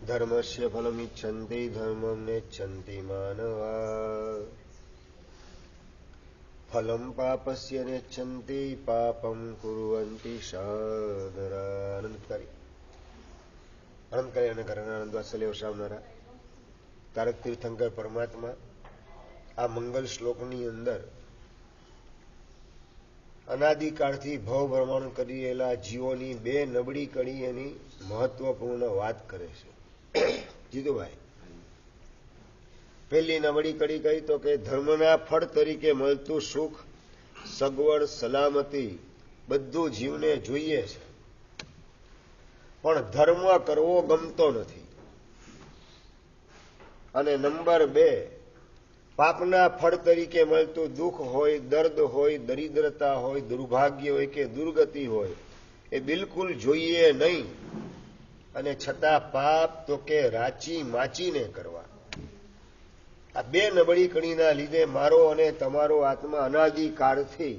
ધર્મસ્ય ફલમિચ્છન્તિ ધર્મમ નેચ્છન્તિ માનવા ફલમ પાપસ્ય નેચ્છન્તિ પાપમ કુર્વન્તિ સાધરા. આનંદકારી અને કરણાનંદ વાત્સલ્ય વસાવનારા તારક તીર્થંકર પરમાત્મા આ મંગલ શ્લોકની અંદર અનાદિકાળથી ભવ ભ્રમણ કરેલા જીવોની બે નબળી કડી એની મહત્વપૂર્ણ વાત કરે છે. જીતુભાઈ, પહેલી નબળી કડી કઈ તો કે ધર્મના ફળ તરીકે મળતું સુખ, સગવડ, સલામતી બધું જીવને જોઈએ છે, પણ ધર્મ કરવો ગમતો નથી. અને નંબર 2, પાપના ફળ તરીકે મળતું દુઃખ હોય, દર્દ હોય, દરિદ્રતા હોય, દુર્ભાગ્ય હોય કે દુર્ગતિ હોય એ બિલકુલ જોઈએ નહીં. અને છતાં પાપ તો કે રાચી માચીને કરવા. આ બે નબળી કડીના લીધે મારો અને તમારો આત્મા અનાદિકાળથી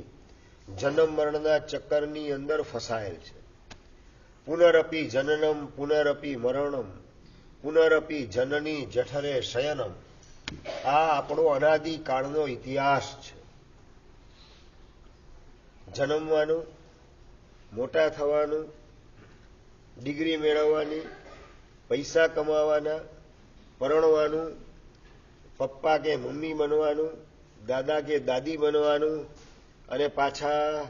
જન્મ મરણના ચક્કરની અંદર ફસાયેલ છે. પુનરપી જનનમ પુનરપી મરણમ પુનરપી જનની જઠરે શયનમ. આ આપણો અનાદિકાળનો ઇતિહાસ છે. જન્મવાનું, મોટા થવાનું, ડિગ્રી મેળવવાની, પૈસા કમાવાના, પરણવાનું, પપ્પા કે મમ્મી બનવાનું, દાદા કે દાદી બનવાનું અને પાછા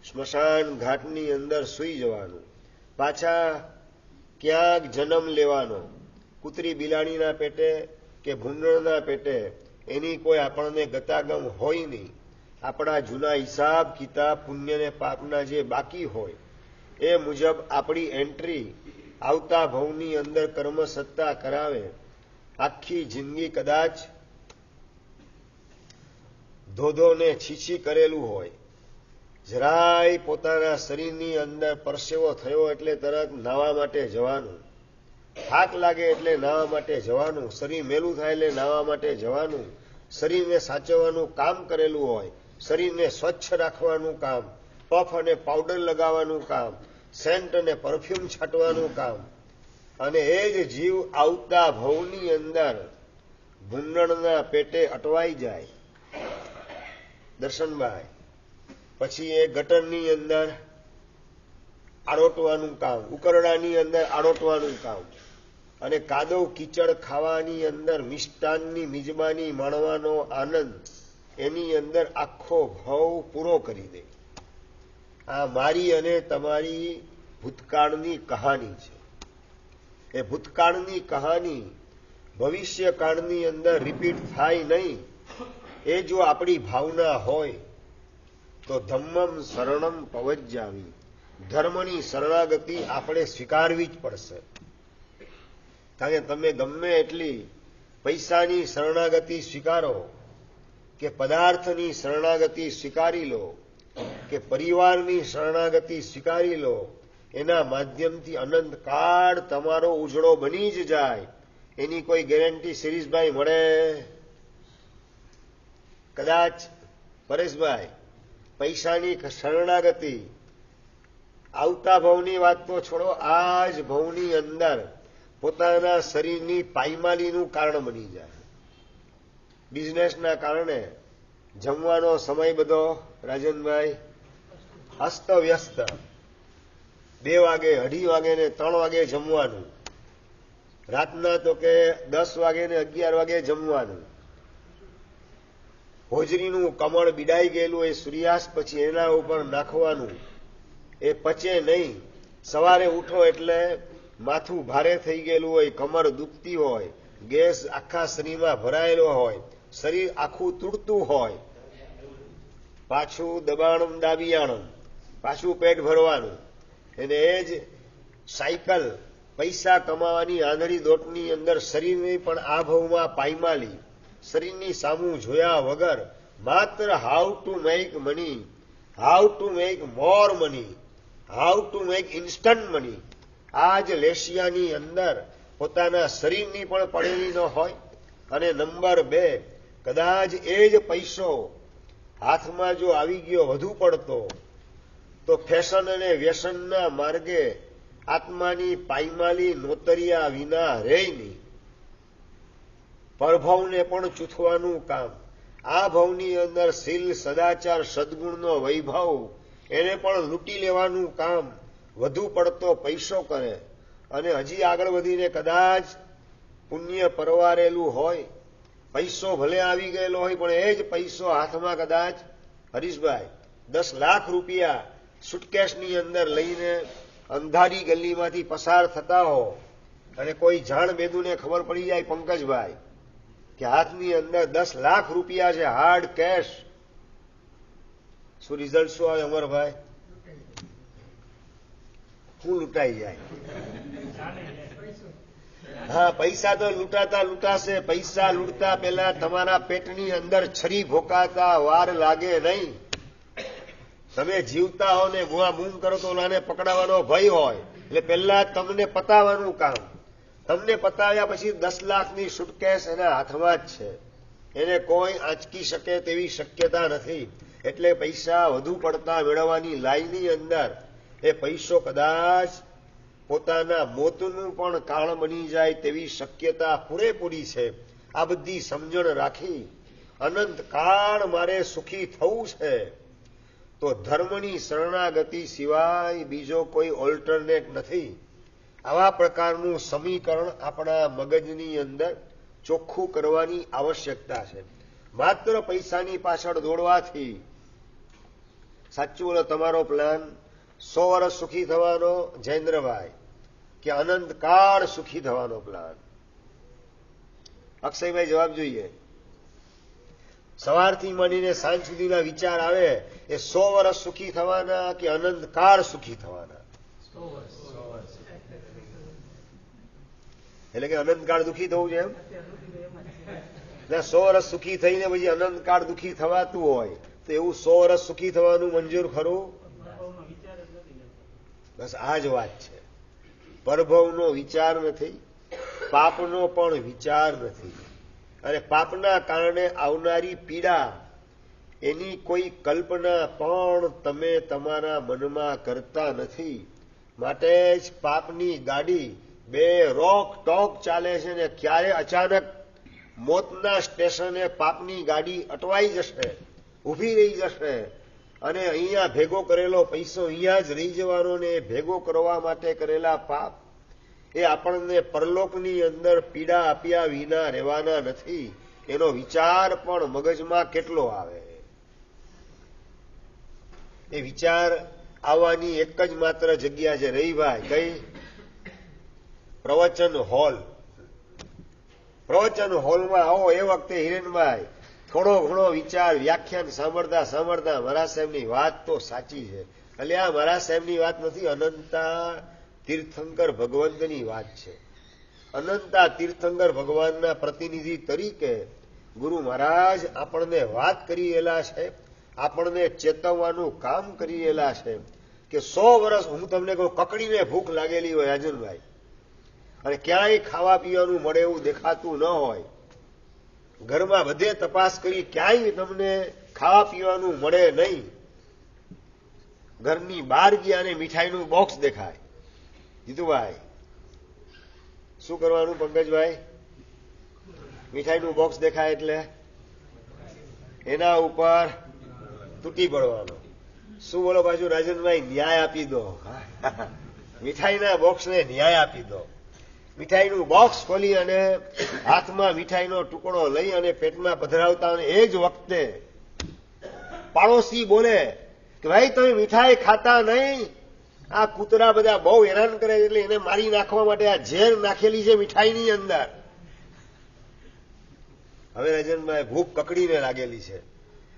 સ્મશાન ઘાટની અંદર સૂઈ જવાનું. પાછા ક્યાંક જન્મ લેવાનો, કૂતરી બિલાડીના પેટે કે ભૂંડળના પેટે, એની કોઈ આપણને ગતાગમ હોય નહીં. આપણા જૂના હિસાબ કિતાબ પુણ્ય ને પાપના જે બાકી હોય એ મુજબ આપણી એન્ટ્રી આવતા ભવની અંદર કર્મ સત્તા કરાવે. આખી જિંદગી કદાચ ધોધો ને છીછી કરેલું હોય, જરાય પોતાના શરીરની અંદર પરસેવો થયો એટલે તરત નાહવા માટે જવાનું, થાક લાગે એટલે નાહવા માટે જવાનું, શરીર મેલું થાય એટલે નાહવા માટે જવાનું, શરીરને સાચવવાનું કામ કરેલું હોય, શરીરને સ્વચ્છ રાખવાનું કામ, પફ અને પાવડર લગાવવાનું કામ, સેન્ટ અને પરફ્યુમ છાંટવાનું કામ, અને એ જ જીવ આવતા ભવની અંદર ભૂંડણના પેટે અટવાઈ જાય. દર્શનભાઈ, પછી એ ગટરની અંદર આડોટવાનું કામ, ઉકરડાની અંદર આડોટવાનું કામ, અને કાદવ કીચડ ખાવાની અંદર મિષ્ટાનની મિજબાની માણવાનો આનંદ એની અંદર આખો ભવ પૂરો કરી દે. આ મારી અને તમારી ભૂતકાળની કહાની છે. એ ભૂતકાળની કહાની ભવિષ્યકાળની અંદર રિપીટ થાય નહીં. એ જો આપણી ભાવના હોય તો ધમ્મમ શરણમ પવજ્જામી, ધર્મની શરણાગતિ આપણે સ્વીકારવી જ પડશે. કારણ કે તમે ગમે એટલી પૈસાની શરણાગતિ સ્વીકારો કે પદાર્થની શરણાગતિ સ્વીકારી લો કે પરિવારની શરણાગતિ સ્વીકારી લો, એના માધ્યમથી અનંતકાળ તમારો ઉજળો બની જ જાય એની કોઈ ગેરંટી શિરીષભાઈ મળે? કદાચ પરેશભાઈ, પૈસાની શરણાગતિ આવતા ભવની વાત તો છોડો, આ જ ભવની અંદર પોતાના શરીરની પાયમાલીનું કારણ બની જાય. બિઝનેસના કારણે જમવાનો સમય બધો રાજનભાઈ અસ્ત વ્યસ્ત, 2 વાગે, 2:30 વાગે ને 3 વાગે જમવાનું, રાતના તો કે 10 વાગે ને 11 વાગે જમવાનું. હોજરીનું કમળ બિડાઈ ગયેલું એ સૂર્યાસ્ત પછી એના ઉપર નાખવાનું, એ પચે નહીં. સવારે ઉઠો એટલે માથું ભારે થઈ ગયેલું હોય, કમર દુખતી હોય, ગેસ આખા શરીરમાં ભરાયેલો હોય, શરીર આખું તૂટતું હોય, પાછું દબાણમ દાબિયાણમ, પાછું પેટ ભરવાનું. અને એ જ સાયકલ પૈસા કમાવાની આંધળી દોટની અંદર શરીરની પણ આ ભાવમાં પાયમાલી, શરીરની સામું જોયા વગર માત્ર how to make money, how to make more money, how to make instant money, આ જ લેશિયાની અંદર પોતાના શરીરની પણ પડેલી ન હોય. અને નંબર 2, કદાચ એ જ પૈસો હાથમાં જો આવી ગયો વધુ પડતો તો ફેશન અને વ્યસનના માર્ગે આત્માની પાયમાલી નોતરિયા વિના રે નહીં. પરભવને પણ ચૂથવાનું કામ, આ ભવની અંદર શીલ સદાચાર સદગુણનો વૈભવ એને પણ લૂંટી લેવાનું કામ વધુ પડતો પૈસો કરે અને હજી આગળ વધીને કદાચ પુણ્ય પરવારેલું હોય, પૈસો ભલે આવી ગયેલો હોય પણ એ જ પૈસો હાથમાં કદાચ હરીશભાઈ 10 લાખ રૂપિયા સુટકેસની અંદર લઈને અંધારી ગલીમાંથી પસાર થતા હો અને કોઈ જાણ બેદુને ખબર પડી જાય પંકજભાઈ કે હાથની અંદર 10 લાખ રૂપિયા છે હાર્ડ કેશ, શું રિઝલ્ટ શું આવે અમરભાઈ? શું લૂંટાઈ જાય? હા, પૈસા તો લૂંટાતા લૂંટાશે. પૈસા લૂંટતા પહેલા તમારા પેટની અંદર છરી ભોકાતા વાર લાગે નહીં. તમે જીવતા હો ને બુઆ બૂમ કરો તો ઓલાને પકડાવાનો ભય હોય એટલે પહેલા તમને પતાવવાનું કામ. તમને પતાવ્યા પછી 10 લાખની સુટકેસ એના હાથમાં જ છે, એને કોઈ આંચકી શકે તેવી શક્યતા નથી. એટલે પૈસા વધુ પડતા મેળવવાની લાઈનની અંદર એ પૈસો કદાચ પોતાના મોતનું પણ કારણ બની જાય તેવી શક્યતા પૂરેપૂરી છે. આ બધી સમજણ રાખી અનંત કાળ મારે સુખી થવું છે તો ધર્મની શરણાગતિ સિવાય બીજો કોઈ ઓલ્ટરનેટ નથી. આવા પ્રકારનું સમીકરણ આપણા મગજની અંદર ચોખ્ખું કરવાની આવશ્યકતા છે. માત્ર પૈસાની પાછળ દોડવાથી, સાચું બોલો, તમારો પ્લાન 100 વર્ષ સુખી થવાનો જયેન્દ્રભાઈ કે અનંતકાળ સુખી થવાનો પ્લાન? અક્ષયભાઈ જવાબ જોઈએ. સવારથી માંડીને સાંજ સુધીના વિચાર આવે એ 100 વર્ષ સુખી થવાના કે અનંતકાળ સુખી થવાના? એટલે કે અનંતકાળ દુઃખી થવું છે એમ? 100 વર્ષ સુખી થઈને પછી અનંતકાળ દુઃખી થવાતું હોય તો એવું 100 વર્ષ સુખી થવાનું મંજૂર ખરું? બસ આ જ વાત છે. પરભવનો વિચાર નથી, પાપનો પણ વિચાર નથી, અને પાપના કારણે આવનારી પીડા એની કોઈ કલ્પના પણ તમે તમારા મનમાં કરતા નથી. માટે જ પાપની ગાડી બે રોક ટોક ચાલે છે ને ક્યારે અચાનક મોતના સ્ટેશને પાપની ગાડી અટવાઈ જશે, ઊભી રહી જશે અને અહીંયા ભેગો કરેલો પૈસો અહીંયા જ રહી જવાનો ને ભેગો કરવા માટે કરેલા પાપ એ આપણને પરલોકની અંદર પીડા આપ્યા વિના રહેવાના નથી. એનો વિચાર પણ મગજમાં કેટલો આવે? એ વિચાર આવવાની એક જ માત્ર જગ્યા છે રહીભાઈ, કઈ? પ્રવચન હોલ. પ્રવચન હોલમાં આવો એ વખતે હિરેનભાઈ થોડો ઘણો વિચાર વ્યાખ્યાન સાંભળતા સાંભળતા મહારાજ સાહેબની વાત તો સાચી છે, એટલે આ મહારાજ સાહેબની વાત નથી, અનંતા તીર્થંકર ભગવંતની વાત છે. અનંતા તીર્થંકર ભગવાનના પ્રતિનિધિ તરીકે ગુરુ મહારાજ આપણને વાત કરી રહેલા છે, આપણને ચેતવવાનું કામ કરી રહેલા છે કે 100 વર્ષ, હું તમને કહું, કકડીને ભૂખ લાગેલી હોય રાજનભાઈ અને ક્યાંય ખાવા પીવાનું મળે એવું દેખાતું ન હોય, ઘરમાં બધે તપાસ કરી ક્યાંય તમને ખાવા પીવાનું મળે નહીં, ઘરની બહાર ગયા અને મીઠાઈનું બોક્સ દેખાય, જીતુભાઈ શું કરવાનું? પંકજભાઈ, મીઠાઈનું બોક્સ દેખાય એટલે એના ઉપર તૂટી પડવાનો. શું બોલો પાછું રાજનભાઈ? ન્યાય આપી દો. મીઠાઈના બોક્સને ન્યાય આપી દો. મીઠાઈનું બોક્સ ખોલી અને હાથમાં મીઠાઈનો ટુકડો લઈ અને પેટમાં પધરાવતા, અને એ જ વખતે પાડોશી બોલે કે ભાઈ તમે મીઠાઈ ખાતા નહીં, આ કૂતરા બધા બહુ હેરાન કરે એટલે એને મારી નાખવા માટે આ ઝેર નાખેલી છે મીઠાઈની અંદર. હવે રાજનભાઈ ભૂખ કકડીને લાગેલી છે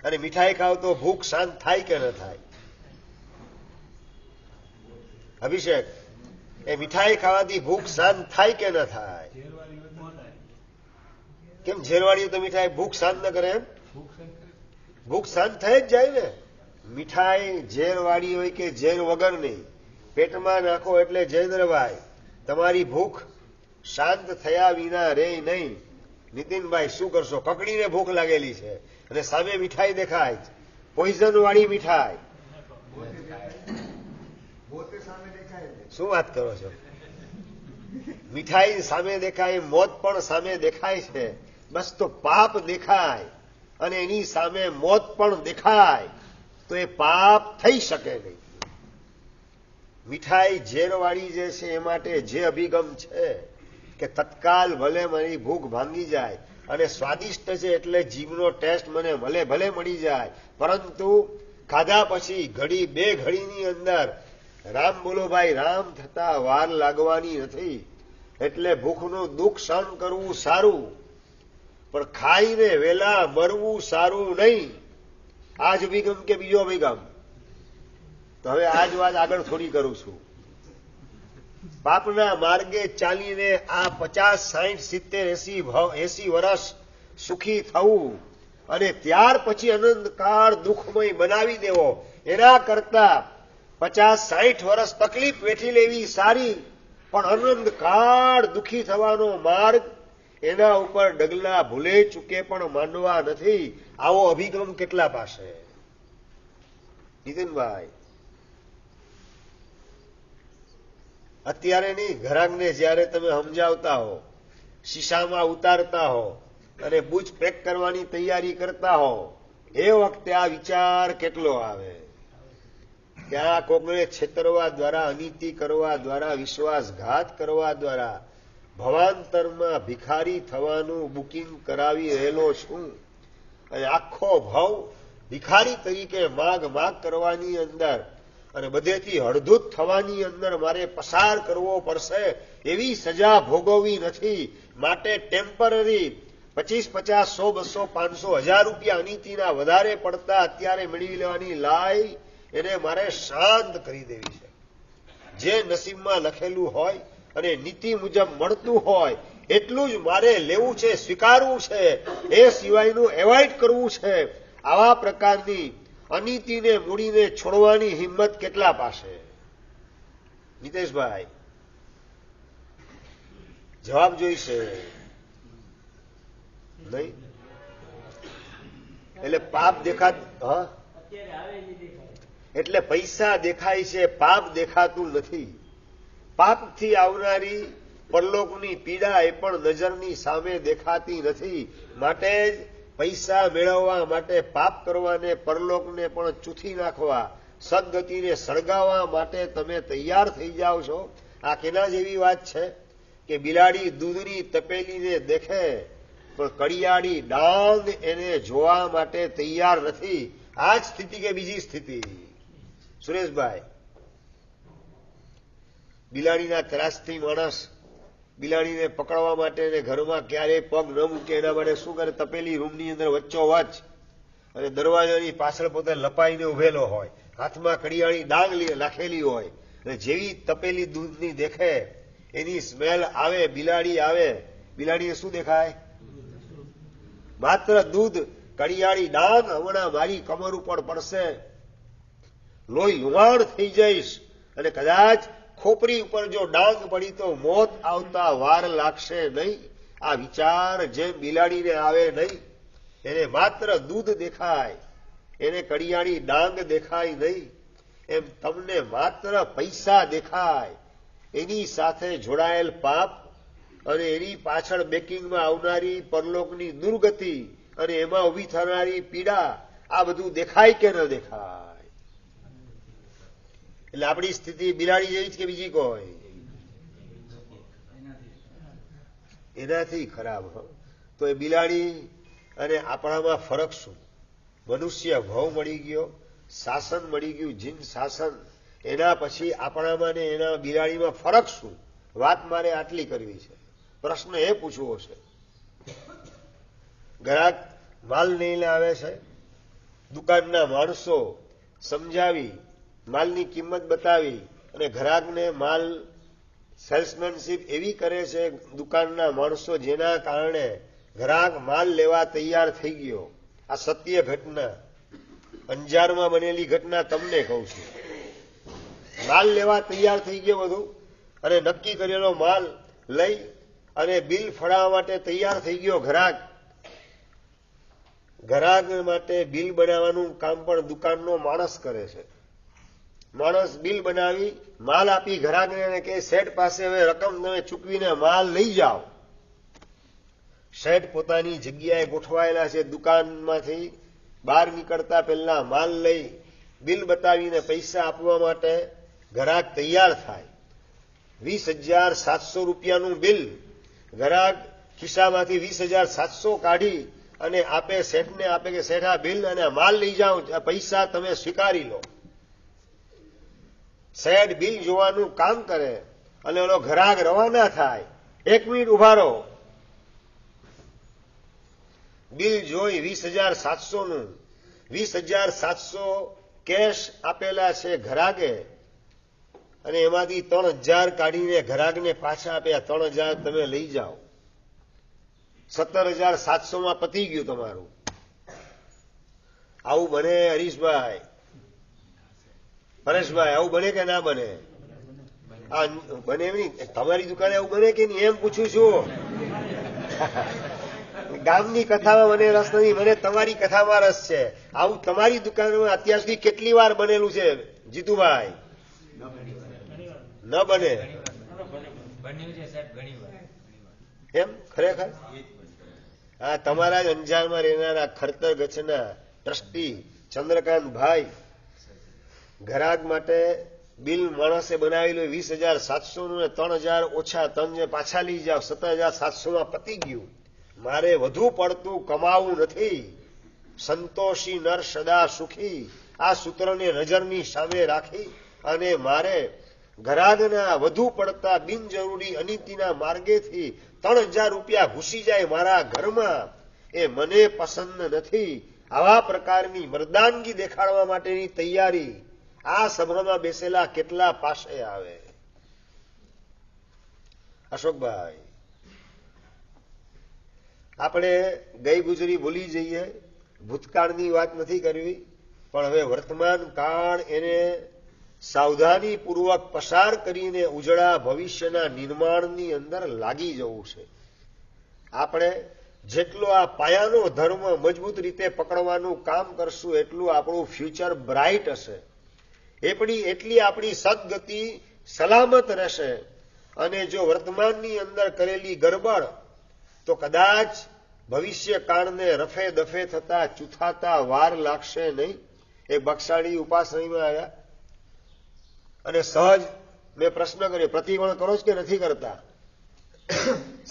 અને મીઠાઈ ખાવ તો ભૂખ શાંત થાય કે ન થાય? અભિષેક, એ મીઠાઈ ખાવાથી ભૂખ શાંત થાય કે ન થાય? કેમ ઝેરવાળી તો મીઠાઈ ભૂખ શાંત ન કરે એમ? ભૂખ શાંત થઈ જ જાય ને. મીઠાઈ ઝેરવાળી હોય કે ઝેર વગરની, પેટમાં નાખો એટલે જયેન્દ્રભાઈ તમારી ભૂખ શાંત થયા વિના રે નહીં. નીતિનભાઈ શું કરશો? કકડીને ભૂખ લાગેલી છે અને સામે મીઠાઈ દેખાય, પોઈઝન વાળી મીઠાઈ શું વાત કરો છો? મીઠાઈ સામે દેખાય, મોત પણ સામે દેખાય છે, બસ તો પાપ દેખાય અને એની સામે મોત પણ દેખાય તો એ પાપ થઈ શકે નહીં. મીઠાઈ ઝેરવાળી જે છે એ માટે જે અભિગમ છે કે તત્કાલ ભલે મારી ભૂખ ભાંગી જાય અને સ્વાદિષ્ટ છે એટલે જીભનો ટેસ્ટ મને ભલે મળી જાય, પરંતુ ખાધા પછી ઘડી બે ઘડીની અંદર રામ બોલો ભાઈ રામ થતા વાર લાગવાની નથી. એટલે ભૂખનું દુઃખ સહન કરવું સારું, પણ ખાઈને વેલા મરવું સારું નહીં. આ જ અભિગમ કે બીજો અભિગમ? તો હવે આ જ વાત આગળ થોડી કરું છું. પાપના માર્ગે ચાલીને આ 50, 60, 70, 80 વર્ષ સુખી થવું અને ત્યાર પછી અનંતકાળ દુઃખમય બનાવી દેવો, એના કરતા 50, 60 વર્ષ તકલીફ વેઠી લેવી સારી, પણ અનંતકાળ દુઃખી થવાનો માર્ગ એના ઉપર ડગલા ભૂલે ચૂકે પણ માંડવા નથી. આવો અભિગમ કેટલા પાસે? નીતિનભાઈ, અત્યારે નહીં, ઘરાકને જયારે તમે સમજાવતા હો, શીશામાં ઉતારતા હો અને બુચ પેક કરવાની તૈયારી કરતા હો, એ વખતે આ વિચાર કેટલો આવે કે આ કોકને છેતરવા દ્વારા, અનીતિ કરવા દ્વારા, વિશ્વાસઘાત કરવા દ્વારા ભવાંતરમાં ભિખારી થવાનું બુકિંગ કરાવી રહેલો છું અને આખો ભાવ ભિખારી તરીકે માગ કરવાની અંદર અને બધેથી હળધૂત થવાની અંદર મારે પસાર કરવો પડશે. એવી સજા ભોગવવી નથી. માટે ટેમ્પરરી 25, 50, 100, 200, 500, 1000 રૂપિયા અનીતિના વધારે પડતા અત્યારે મેળવી લેવાની લાઈ એને મારે શાંત કરી દેવી છે. જે નસીબમાં લખેલું હોય અને નીતિ મુજબ મળતું હોય એટલું જ મારે લેવું છે, સ્વીકારવું છે, એ સિવાયનું એવોઇડ કરવું છે. આવા પ્રકારની અનીતિને મૂડીને છોડવાની હિંમત કેટલા પાસે? નીતેશભાઈ, જવાબ જોઈશે નહીં? એટલે પાપ હા, એટલે પૈસા દેખાય છે, પાપ દેખાતું નથી. પાપથી આવનારી પરલોકની પીડા એ પણ નજરની સામે દેખાતી નથી. માટે જ પૈસા મેળવવા માટે પાપ કરવાને, પરલોકને પણ ચૂથી નાખવા, સદગતિને સળગાવવા માટે તમે તૈયાર થઈ જાઓ છો. આ કેના જેવી વાત છે કે બિલાડી દૂધની તપેલીને દેખે પણ કડિયાળી ડાંગ એને જોવા માટે તૈયાર નથી. આ જ સ્થિતિ કે બીજી સ્થિતિ? સુરેશભાઈ, બિલાડીના ત્રાસથી માણસ બિલાડીને પકડવા માટે ઘરમાં ક્યારેય પગ ન મૂકે એના માટે શું કરે? તપેલી રૂમની અંદર વચ્ચોવચ્ચ અને દરવાજાની પાછળ પોતે લપાઈને ઉભેલો હોય, હાથમાં કડિયાળી ડાંગ નાખેલી હોય, અને જેવી તપેલી દૂધની દેખે એની સ્મેલ આવે, બિલાડી આવે, બિલાડીને શું દેખાય? માત્ર દૂધ, કડિયાળી ડાંગ હમણાં મારી કમર ઉપર પડશે, લોહી લુહાણ થઈ જઈશ અને કદાચ ખોપરી ઉપર જો ડાંગ પડી તો મોત આવતા વાર લાગશે નહીં. આ વિચાર જેમ બિલાડીને આવે નહીં, એને માત્ર દૂધ દેખાય, એને કડિયાળી ડાંગ દેખાય નહીં, એમ તમને માત્ર પૈસા દેખાય, એની સાથે જોડાયેલ પાપ અને એની પાછળ બેકિંગમાં આવનારી પરલોકની દુર્ગતિ અને એમાં ઉભી થનારી પીડા, આ બધું દેખાય કે ન દેખાય? એટલે આપણી સ્થિતિ બિલાડી જેવી જ કે બીજી કોઈ? એનાથી ખરાબ. તો એ બિલાડી અને આપણામાં ફરક શું? મનુષ્ય ભાવ મળી ગયો, શાસન મળી ગયું, જીન શાસન. એના પછી આપણામાં ને એના બિલાડીમાં ફરક શું? વાત મારે આટલી કરવી છે. પ્રશ્ન એ પૂછવો છે. ગ્રાહક માલ લઈને આવે છે, દુકાનના માણસો સમજાવી માલની કિંમત બતાવી અને ગ્રાહકને માલ સેલ્સમેનશીપ એવી કરે છે દુકાનના માણસો જેના કારણે ગ્રાહક માલ લેવા તૈયાર થઈ ગયો. આ સત્ય ઘટના, અંજારમાં બનેલી ઘટના તમને કહું છું. માલ લેવા તૈયાર થઈ ગયો બધું અને નક્કી કરેલો માલ લઈ અને બિલ ફડાવવા માટે તૈયાર થઈ ગયો ગ્રાહક. ગ્રાહક માટે બિલ બનાવવાનું કામ પણ દુકાનનો માણસ કરે છે. માણસ બિલ બનાવી માલ આપી ઘરાકને કે શેઠ પાસે હવે રકમ તમે ચૂકવીને માલ લઈ જાઓ. શેઠ પોતાની જગ્યાએ ગોઠવાયેલા છે. દુકાનમાંથી બહાર નીકળતા પહેલા માલ લઈ બિલ બતાવીને પૈસા આપવા માટે ઘરાક તૈયાર થાય. 20,700 રૂપિયાનું બિલ. ઘરાક ખિસ્સામાંથી 20,700 કાઢી અને આપે, શેઠને આપે કે શેઠ આ બિલ અને માલ લઈ જાઓ, પૈસા તમે સ્વીકારી લો. શેઠ બિલ જોવાનું કામ કરે અને ઓલો ઘરાક રવાના થાય. 1 મિનિટ ઉભા રહો. બિલ જોઈ 20,700 નું, 20,700 કેશ આપેલા છે ઘરાકે અને એમાંથી 3,000 કાઢીને ઘરાકને પાછા આપ્યા. 3,000 તમે લઈ જાઓ. 17,700 માં પતી ગયું તમારું. આવું બને હરીશભાઈ, પરેશભાઈ? આવું બને કે ના બને? આ બને એમ નહીં. તમારી દુકાને આવું બને કે નહીં એમ પૂછું છું. ગામની કથામાં મને રસ નથી, મને તમારી કથામાં રસ છે. આવું તમારી દુકાનમાં અત્યાર સુધી કેટલી વાર બનેલું છે જીતુભાઈ? ન બને એમ ખરેખર? હા, તમારા જ અંજારમાં રહેનારા ખરતર ગચ્છના ટ્રસ્ટી ચંદ્રકાંતભાઈ ઘરાક માટે બિલ માણસે બનાવેલું 20,700 નું ને 3,000 ઓછા, તમે પાછા લઈ જાઓ. 17,700 માં પતી ગયું. મારે વધુ પડતું કમાવું નથી. સંતોષી નર સદા સુખી, આ સૂત્રને નજરની સામે રાખી અને મારે ઘરાકના વધુ પડતા બિનજરૂરી અનીતિના માર્ગેથી 3,000 રૂપિયા ઘૂસી જાય મારા ઘરમાં, એ મને પસંદ નથી. આવા પ્રકારની મર્દાનગી દેખાડવા માટેની તૈયારી આ સભામાં બેસેલા કેટલા પાસે આવે? અશોકભાઈ, આપણે ગઈ ગુજરી ભૂલી જઈએ, ભૂતકાળની વાત નથી કરવી, પણ હવે વર્તમાન કાળ એને સાવધાનીપૂર્વક પસાર કરીને ઉજળા ભવિષ્યના નિર્માણની અંદર લાગી જવું છે. આપણે જેટલો આ પાયાનો ધર્મ મજબૂત રીતે પકડવાનું કામ કરશું એટલું આપણું ફ્યુચર બ્રાઇટ હશે. એટલી આપણી સદગતિ સલામત રહેશે. અને જો વર્તમાનની અંદર કરેલી ગરબડ તો કદાચ ભવિષ્ય કાળને રફે દફે થતા ચૂથાતા વાર લાગશે નહીં. એક બક્ષાડી ઉપાસણીમાં આવ્યા અને સહજ મેં પ્રશ્ન કર્યો, પ્રતિક્રમણ કરો છો કે નથી કરતા?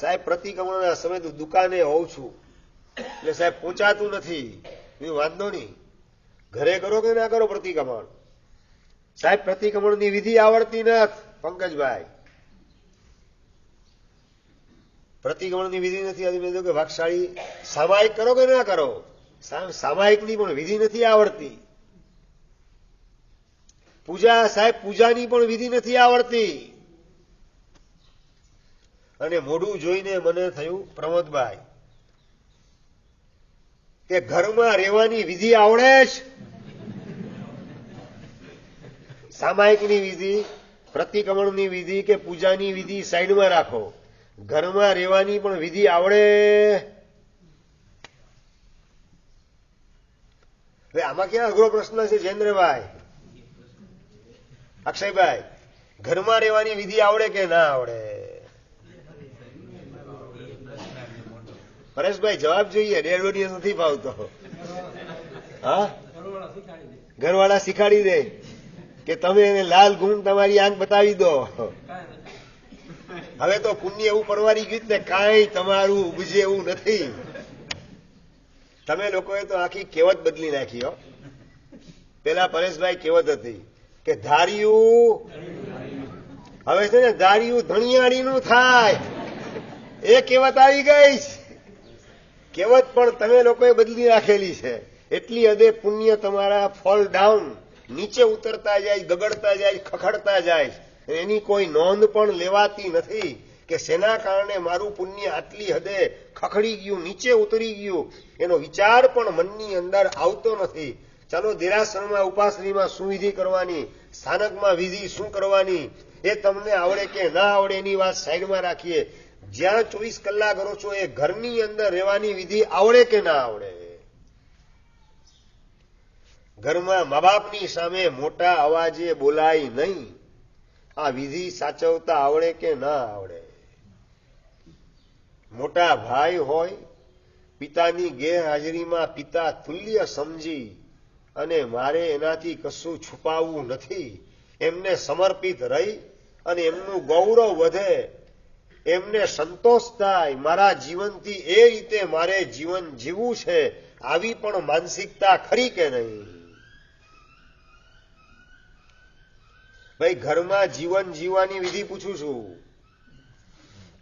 સાહેબ પ્રતિક્રમણના સમય દુકાને હોઉં છું એટલે સાહેબ પહોંચાતું નથી. વાંધો નહીં, ઘરે કરો કે ના કરો પ્રતિક્રમણ? સાહેબ પ્રતિક્રમણની વિધિ આવડતી નથી. પંકજભાઈ, પ્રતિક્રમણની વિધિ નથી આવતી કે ભાગશાળી સામાયિક કરો કે ના કરો? સામાયિકની પણ વિધિ નથી આવડતી. પૂજા, સાહેબ પૂજાની પણ વિધિ નથી આવડતી. અને મોઢું જોઈને મને થયું, પ્રમોદભાઈ, કે ઘરમાં રહેવાની વિધિ આવડે જ? સામાયિકની વિધિ, પ્રતિક્રમણની વિધિ કે પૂજાની વિધિ સાઈડમાં રાખો, ઘરમાં રહેવાની પણ વિધિ આવડે? હવે આમાં ક્યાં અઘરો પ્રશ્ન છે જયેન્દ્રભાઈ, અક્ષયભાઈ? ઘરમાં રહેવાની વિધિ આવડે કે ના આવડે? પરેશભાઈ જવાબ જોઈએ, ડેડ ઓડિયન્સ નથી ફાવતો. હા, ઘરવાળા શીખાડી દે કે તમે એને લાલ ગુણ તમારી આંખ બતાવી દો. હવે તો પુણ્ય એવું પરવારી ગયું ને કાંઈ તમારું ઉપજે એવું નથી. તમે લોકોએ તો આખી કહેવત બદલી નાખી. હો, પેલા પરેશભાઈ કહેવત હતી કે ધાર્યું, હવે છે ને ધાર્યું ધણિયાળીનું થાય, એ કહેવત આવી ગઈ. કહેવત પણ તમે લોકોએ બદલી નાખેલી છે. એટલી હદે પુણ્ય તમારા ફોલ ડાઉન, નીચે ઉતરતા જાય, ગગડતા જાય, ખખડતા જાય. એની કોઈ નોંધ પણ લેવાતી નથી કે શેના કારણે મારું પુણ્ય આટલી હદે ખખડી ગયું, નીચે ઉતરી ગયું. એનો વિચાર પણ મનની અંદર આવતો નથી. ચાલો દેરાસરમાં ઉપાસનીમાં શું વિધિ કરવાની, સ્થાનકમાં વિધિ શું કરવાની, એ તમને આવડે કે ના આવડે એની વાત સાઈડમાં રાખીએ. જ્યાં 24 કલાક રહો છો એ ઘરની અંદર રહેવાની વિધિ આવડે કે ના આવડે? ઘરમાં મા બાપની સામે મોટા અવાજે બોલાય નહીં. આ વિધિ સાચવતા આવડે કે ના આવડે. મોટા ભાઈ હોય, પિતાની ગેરહાજરીમાં પિતા તુલ્ય સમજી અને મારે એનાથી કશું છુપાવવું નથી, એમને સમર્પિત રહી અને એમનું ગૌરવ વધે, એમને સંતોષ થાય, મારા જીવનથી એ રીતે મારે જીવન જીવવું છે, આવી પણ માનસિકતા ખરી કે નહીં? ભાઈ ઘરમાં જીવન જીવવાની વિધિ પૂછું છું.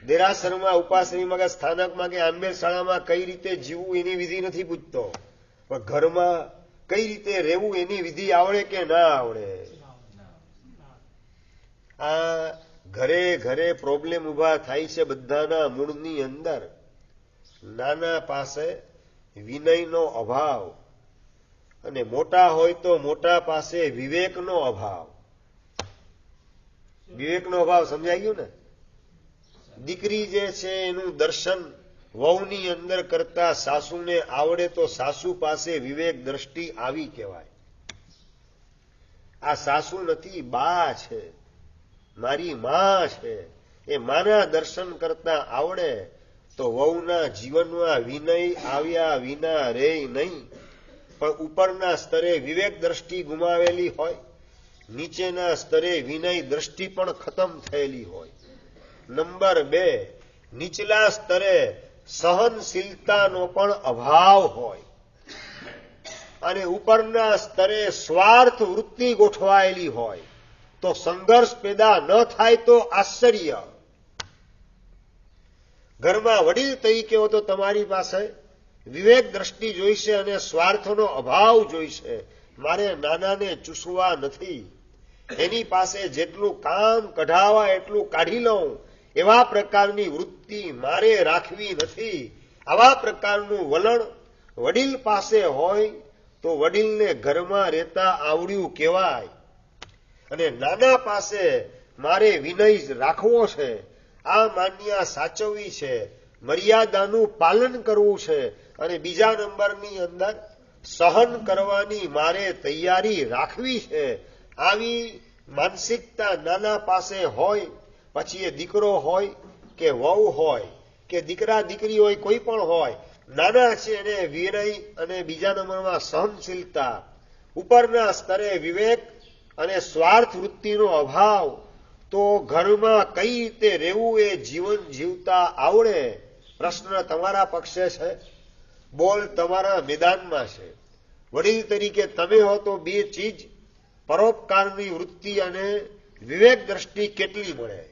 દેરાસરમાં, ઉપાશ્રયમાં કે સ્થાનકમાં કે આંબેડ શાળામાં કઈ રીતે જીવવું એની વિધિ નથી પૂછતો, પણ ઘરમાં કઈ રીતે રહેવું એની વિધિ આવડે કે ના આવડે? આ ઘરે ઘરે પ્રોબ્લેમ ઉભા થાય છે બધાના મૂળની અંદર. નાના પાસે વિનયનો અભાવ અને મોટા હોય તો મોટા પાસે વિવેકનો અભાવ. વિવેકનો અભાવ સમજાઈ ગયું ને? દીકરી જે છે એનું દર્શન વહુની અંદર કરતા સાસુને આવડે તો સાસુ પાસે વિવેક દ્રષ્ટિ આવી કહેવાય. આ સાસુ નથી, બા છે, મારી માં છે. એ માના દર્શન કરતા આવડે તો વહુના જીવનમાં વિનય આવ્યા વિના રે નહીં. પણ ઉપરના સ્તરે વિવેક દ્રષ્ટિ ગુમાવેલી હોય, નીચેના સ્તરે વિનય દ્રષ્ટિ પણ ખતમ થયેલી હોય. નંબર 2, નીચલા સ્તરે સહનશીલતાનો પણ અભાવ હોય અને ઉપરના સ્તરે સ્વાર્થ વૃત્તિ ગોઠવાયેલી હોય તો સંઘર્ષ પેદા ન થાય તો આશ્ચર્ય. ઘરમાં વડીલ તરીકે હો તો તમારી પાસે વિવેક દ્રષ્ટિ જોઈશે અને સ્વાર્થનો અભાવ જોઈશે. મારે નાનાને ચૂસવા નથી, એની પાસે જેટલું કામ કઢાવા એટલું કાઢી લઉં, એવા પ્રકારની વૃત્તિ મારે રાખવી નથી. આવા પ્રકારનું વલણ વડીલ પાસે હોય તો વડીલને ઘરમાં રહેતા આવડ્યું કહેવાય. અને નાના પાસે મારે વિનય રાખવો છે, આ માન્યા સાચવવી છે, મર્યાદાનું પાલન કરવું છે અને બીજા નંબરની અંદર સહન કરવાની મારે તૈયારી રાખવી છે. આવી માનસિકતા નાના પાસે હોય, પછી એ દીકરો હોય કે વહુ હોય કે દીકરા દીકરી હોય, કોઈ પણ હોય, નાના છે એને વિનય અને બીજા નંબરમાં સહનશીલતા, ઉપરના સ્તરે વિવેક અને સ્વાર્થ વૃત્તિનો અભાવ, તો ઘરમાં કઈ રીતે રહેવું એ જીવન જીવતા આવડે. પ્રશ્ન તમારા પક્ષે છે, બોલ તમારા મેદાનમાં છે. વડીલ તરીકે તમે હો તો બે ચીજ, પરોપકારની વૃત્તિ અને વિવેક દ્રષ્ટિ કેટલી મળે?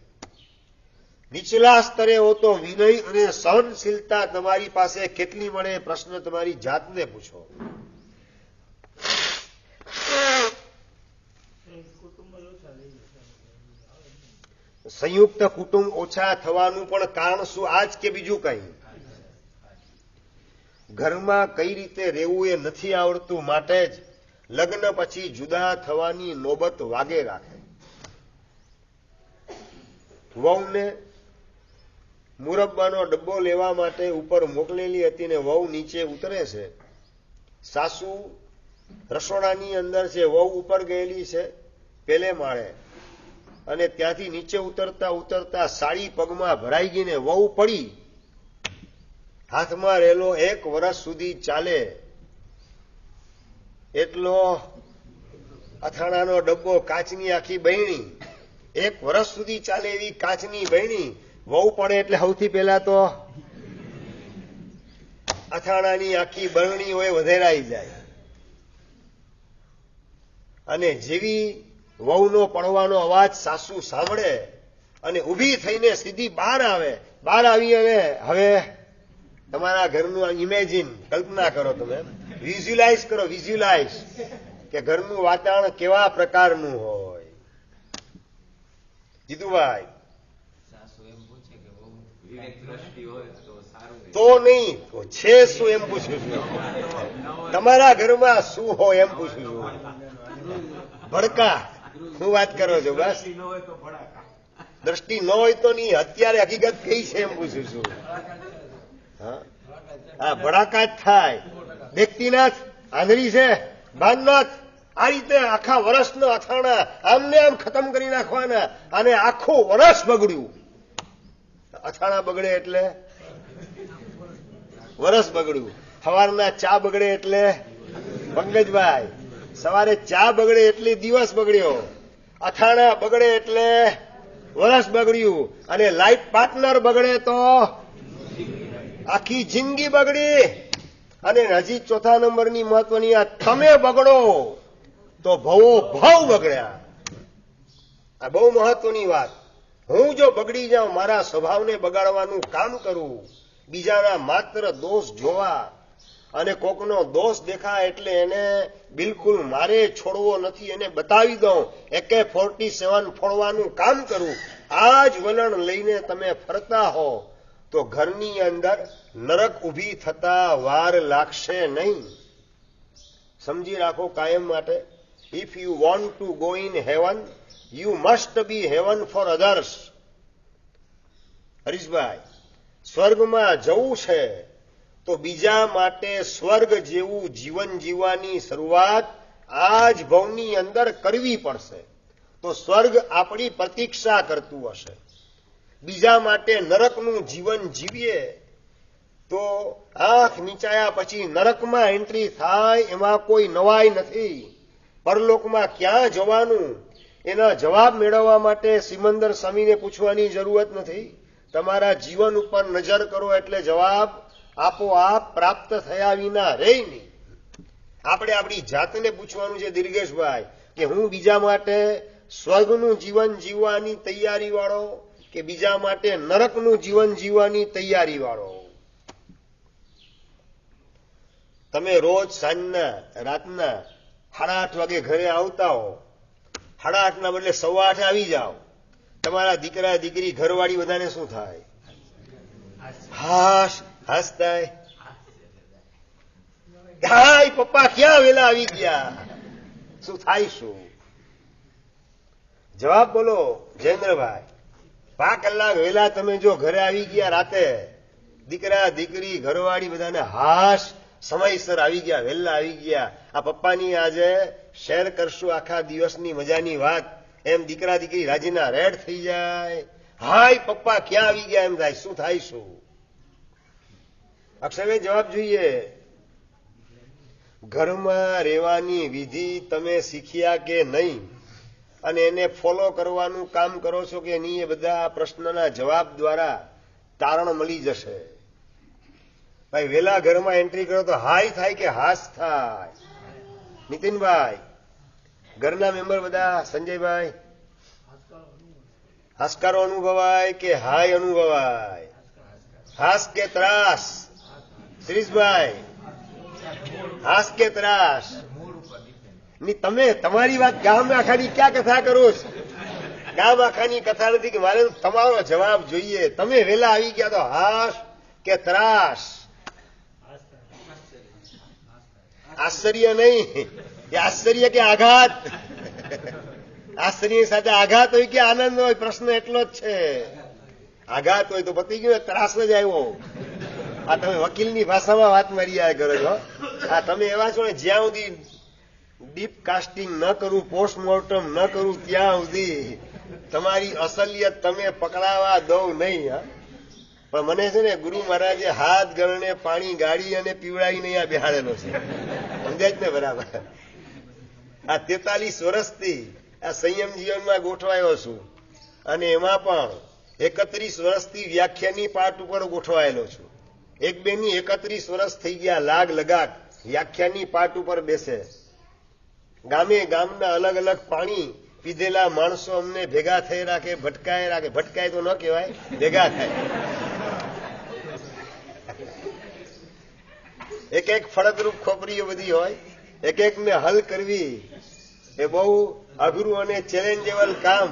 નીચલા સ્તરે હો તો વિનય અને સહનશીલતા તમારી પાસે કેટલી મળે? પ્રશ્ન તમારી જાતને પૂછો. સંયુક્ત કુટુંબ ઓછા થવાનું પણ કારણ શું? આજ કે બીજું કઈ? ઘરમાં કઈ રીતે રહેવું એ નથી આવડતું, માટે જ લગ્ન પછી જુદા થવાની નોબત વાગે રાખે. વહુને મુરબ્બાનો ડબ્બો લેવા માટે ઉપર મોકલેલી હતી ને વહુ નીચે ઉતરે છે. સાસુ રસોડાની અંદર છે, વહુ ઉપર ગયેલી છે પેલે માળે, અને ત્યાંથી નીચે ઉતરતા ઉતરતા સાડી પગમાં ભરાઈ ગઈને વહુ પડી. હાથમાં રહેલો 1 વર્ષ સુધી ચાલે એટલો અથાણાનો ડબ્બો, કાચની આખી બહેણી, 1 વર્ષ સુધી ચાલે એવી કાચની બહેણી, વહુ પડે એટલે સૌથી પહેલા તો અથાણાની આખી બરણી હોય વધેરાઈ જાય. અને જેવી વહુનો પડવાનો અવાજ સાસુ સાંભળે અને ઊભી થઈને સીધી બહાર આવે. બહાર આવી અને હવે તમારા ઘરનું ઇમેજિન, કલ્પના કરો, તમે વિઝ્યુલાઇઝ કરો, વિઝ્યુલાઇઝ કે ઘરનું વાતાવરણ કેવા પ્રકારનું હોય. જીતુભાઈ તો નહીં તો છે શું એમ પૂછું છું? તમારા ઘરમાં શું હોય એમ પૂછું છું. ભડકા શું વાત કરો છો? બસ દ્રષ્ટિ ન હોય તો નહીં, અત્યારે હકીકત કઈ છે એમ પૂછું છું. હા, ભડાકા જ થાય. દેખતી નાથ આંધળી છે, ભાનનાથ આ રીતે આખા વર્ષના અથાણા આમને આમ ખતમ કરી નાખવાના અને આખું વર્ષ બગડ્યું. અથાણા બગડે એટલે વર્ષ બગડ્યું. સવારના ચા બગડે એટલે પંકજભાઈ સવારે ચા બગડે એટલે દિવસ બગડ્યો. અથાણા બગડે એટલે વર્ષ બગડ્યું. અને લાઈફ પાર્ટનર બગડે તો આખી જિંદગી બગડી. અને હજી ચોથા નંબરની મહત્વની આ તમે બગડો તો ભવો ભાવ બગડ્યા. આ બહુ મહત્વની વાત. હું જો બગડી જાઉં, મારા સ્વભાવને બગાડવાનું કામ કરું, બીજાના માત્ર દોષ જોવા અને કોકનો દોષ દેખાય એટલે એને બિલકુલ મારે છોડવો નથી, એને બતાવી દઉં, AK-47 ફોડવાનું કામ કરું, આ જ વલણ લઈને તમે ફરતા હો તો ઘરની અંદર નરક ઊભી થતા વાર લાગશે નહીં. સમજી રાખો કાયમ માટે. If you want to go in heaven, you must be heaven for others. Harishbhai, સ્વર્ગમાં જવું છે તો બીજા માટે સ્વર્ગ જેવું જીવન જીવવાની શરૂઆત આ જ ભવની અંદર કરવી પડશે. તો સ્વર્ગ આપણી પ્રતીક્ષા કરતું હશે. બીજા માટે નરકનું જીવન જીવીએ તો આંખ નીચાયા પછી નરકમાં એન્ટ્રી થાય એમાં કોઈ નવાઈ નથી. પરલોકમાં ક્યાં જવાનું એના જવાબ મેળવવા માટે સિમંદર સ્વામીને પૂછવાની જરૂરત નથી. તમારા જીવન ઉપર નજર કરો એટલે જવાબ આપોઆપ પ્રાપ્ત થયા વિના રહે નહીં. આપણે આપણી જાતને પૂછવાનું છે દિર્ગેશભાઈ કે હું બીજા માટે સ્વર્ગનું જીવન જીવવાની તૈયારી વાળો કે બીજા માટે નરકનું જીવન જીવવાની તૈયારી વાળો. તમે રોજ સાંજના રાતના 8:30 વાગે ઘરે આવતા હો, 8:30 બદલે 8:15 આવી જાઓ. તમારા દીકરા દીકરી ઘરવાળી બધાને શું થાય? હાશ થાય. હાય પપ્પા ક્યાં વેલા આવી ગયા. શું થાય? શું જવાબ બોલો જયેન્દ્રભાઈ? 5 કલાક વેલા તમે જો ઘરે આવી ગયા રાતે, દીકરા દીકરી ઘરવાળી બધાને હાશ સમયસર આવી ગયા, વહેલા આવી ગયા. આ પપ્પાની આજે શેર કરશું આખા દિવસની મજાની વાત. એમ દીકરા દીકરી રાજીના રેડ થઈ જાય. હાય પપ્પા ક્યાં આવી ગયા એમ થાય. શું થાય? શું અક્ષરભાઈ જવાબ જોઈએ. ઘરમાં રહેવાની વિધિ તમે શીખ્યા કે નહીં અને એને ફોલો કરવાનું કામ કરો છો કે નહીં, એ બધા પ્રશ્નના જવાબ દ્વારા તારણ મળી જશે. ભાઈ વેલા ઘરમાં એન્ટ્રી કરો તો હાય થાય કે હાશ થાય? નીતિનભાઈ, ઘરના મેમ્બર બધા, સંજયભાઈ, હાશકારો અનુભવાય કે હાય અનુભવાય? હાશ કે ત્રાસ? શિરીષભાઈ, હાશ કે ત્રાસ? તમે તમારી વાત ગામ આખાની ક્યાં કથા કરો છો? ગામ આખાની કથા નથી કે મારે તમારો જવાબ જોઈએ. તમે વેલા આવી ગયા તો હાશ કે ત્રાસ? આશ્ચર્ય નહીં, એ આશ્ચર્ય કે આઘાત? આશ્ચર્ય સાથે આઘાત હોય કે આનંદ હોય? પ્રશ્ન એટલો જ છે. આઘાત હોય તો પતી ગયું, ત્રાસ જ આવ્યો. આ તમે વકીલની ભાષામાં વાત મારી કરો છો. આ તમે એવા છો ને જ્યાં સુધી ડીપ કાસ્ટિંગ ન કરું, પોસ્ટમોર્ટમ ન કરું ત્યાં સુધી તમારી અસલિયત તમે પકડાવા દઉં નહીં. પણ મને છે ને ગુરુ મહારાજે હાથ ગરણે પાણી ગાળી અને પીવડાવીને અહીંયા બેહાડેલો છે. સમજાય જ ને બરાબર? આ 43 વર્ષથી આ સંયમ જીવનમાં ગોઠવાયો છું અને એમાં પણ 31 વર્ષથી વ્યાખ્યાની પાઠ ઉપર ગોઠવાયેલો છું. એક બેની 31 વર્ષ થઈ ગયા લાગ લગાટ વ્યાખ્યાની પાઠ ઉપર બેસે. ગામે ગામના અલગ અલગ પાણી પીધેલા માણસો અમને ભેગા થઈ રાખે, ભટકાય રાખે. ભટકાય તો ન કહેવાય, ભેગા થાય. એક એક ફળદ્રુપ ખોપરીઓ બધી હોય, એક એકને હલ કરવી એ બહુ અઘરું અને ચેલેન્જેબલ કામ.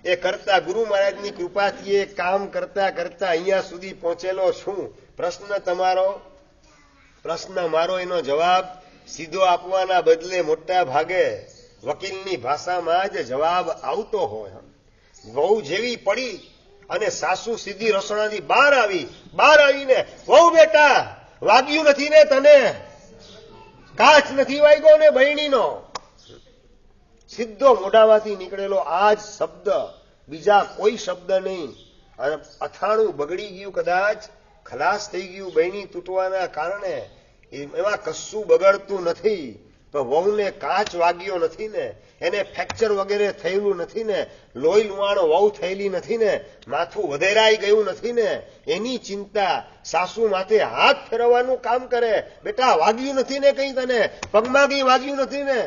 એ કરતા ગુરુ મહારાજની કૃપાથી એ કામ કરતા કરતા અહીંયા સુધી પહોંચેલો છું. પ્રશ્ન તમારો, પ્રશ્ન મારો, એનો જવાબ સીધો આપવાના બદલે મોટા ભાગે વકીલની ભાષામાં જ જવાબ આવતો હોય. વહુ જેવી પડી અને સાસુ સીધી રસોડાથી બહાર આવીને, વહુ બેટા વાગ્યું નથી ને તને? કાચ નથી વાગ્યો ને બહેણીનો, સીધો મોઢામાંથી નીકળેલો આ જ શબ્દ, બીજા કોઈ શબ્દ નહીં. અને અથાણું બગડી ગયું, કદાચ ખલાસ થઈ ગયું બહેણી તૂટવાના કારણે, એમાં કશું બગડતું નથી. તો વહુને કાચ વાગ્યો નથી ને, એને ફ્રેક્ચર વગેરે થયેલું નથી ને, લોહી લુહાણ વહુ થયેલી નથી ને, માથું વધેરાઈ ગયું નથી ને, એની ચિંતા સાસુ માથે હાથ ફેરવવાનું કામ કરે. બેટા વાગ્યું નથી ને કઈ, તને પગમાં કઈ વાગ્યું નથી ને,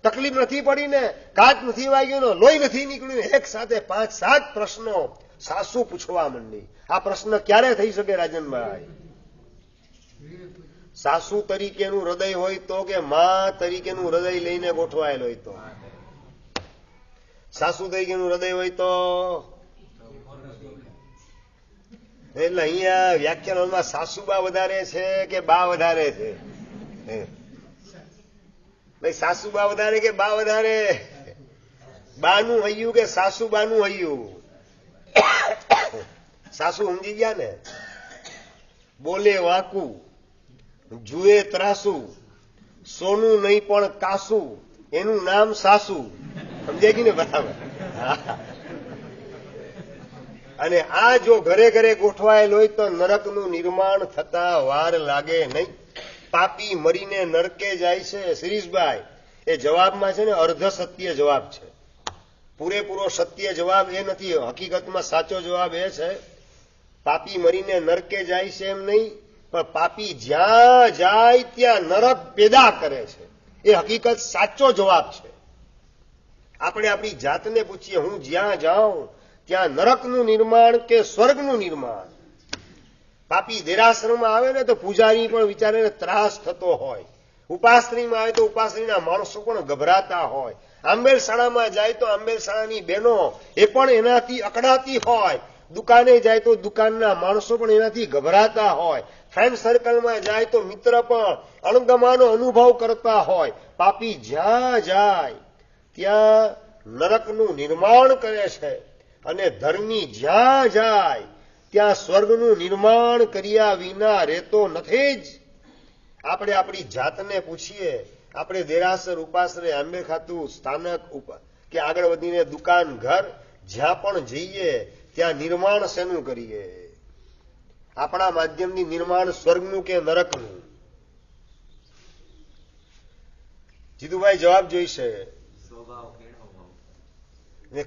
તકલીફ નથી પડી ને, કાચ નથી વાગ્યું ને, લોહી નથી નીકળ્યું ને, એક સાથે 5-7 પ્રશ્નો સાસુ પૂછવા માંડી. આ પ્રશ્ન ક્યારે થઈ શકે રાજનભાઈ? સાસુ તરીકેનું હૃદય હોય તો કે મા તરીકેનું હૃદય લઈને ગોઠવાયેલ હોય તો? સાસુ તરીકેનું હૃદય હોય તો. એટલે અહીંયા વ્યાખ્યાનમાં સાસુબા વધારે છે કે બા વધારે છે? ભાઈ સાસુબા વધારે કે બા વધારે? બાનું હૈયું કે સાસુબાનું હૈયું? સાસુ સમજી ગયા ને? બોલે વાંકું, જુએ ત્રાસુ, સોનું નહીં પણ કાસુ, એનું નામ સાસુ. સમજાય ગયું ને બરાબર? અને આ જો ઘરે ઘરે ગોઠવાયેલ હોય તો નરકનું નિર્માણ થતા વાર લાગે નહીં. પાપી મરીને નરકે જાય છે. શિરીષભાઈ, એ જવાબમાં છે ને અર્ધ સત્ય જવાબ છે, પૂરેપૂરો સત્ય જવાબ એ નથી. હકીકતમાં સાચો જવાબ એ છે, પાપી મરીને નરકે જાય છે એમ નહીં, પણ પાપી જ્યાં જાય ત્યાં નરક પેદા કરે છે. એ હકીકત સાચો જવાબ છે. આપણે આપણી જાતને પૂછીએ, હું જ્યાં જાઉં ત્યાં નરકનું નિર્માણ કે સ્વર્ગનું નિર્માણ? પાપી દેરાસરમાં આવે ને તો પૂજારી પણ વિચારે ત્રાસ થતો હોય, ઉપાસનીમાં આવે તો ઉપાસનીના માણસો પણ ગભરાતા હોય, આંબેલશાળામાં જાય તો આંબેલશાળાની બહેનો એ પણ એનાથી અકળાતી હોય, દુકાને જાય તો દુકાનના માણસો પણ એનાથી ગભરાતા હોય, ફ્રેન્ડ સર્કલમાં જાય તો મિત્ર પણ અણગમાનો અનુભવ કરતા હોય. પાપી જ્યાં જાય ત્યાં નરકનું નિર્માણ કરે છે, અને ધર્મી જ્યાં જાય ત્યાં સ્વર્ગનું નિર્માણ કર્યા વિના રહેતો નથી જ. આપણે આપણી જાતને પૂછીએ, આપણે દેરાસર, ઉપાસરે, આંબે ખાતું, સ્થાનક કે આગળ વધીને દુકાન, ઘર, જ્યાં પણ જઈએ ત્યાં નિર્માણ શેનું કરીએ? આપણા માધ્યમથી નિર્માણ સ્વર્ગનું કે નરકનું? જીતુભાઈ જવાબ જોઈશે.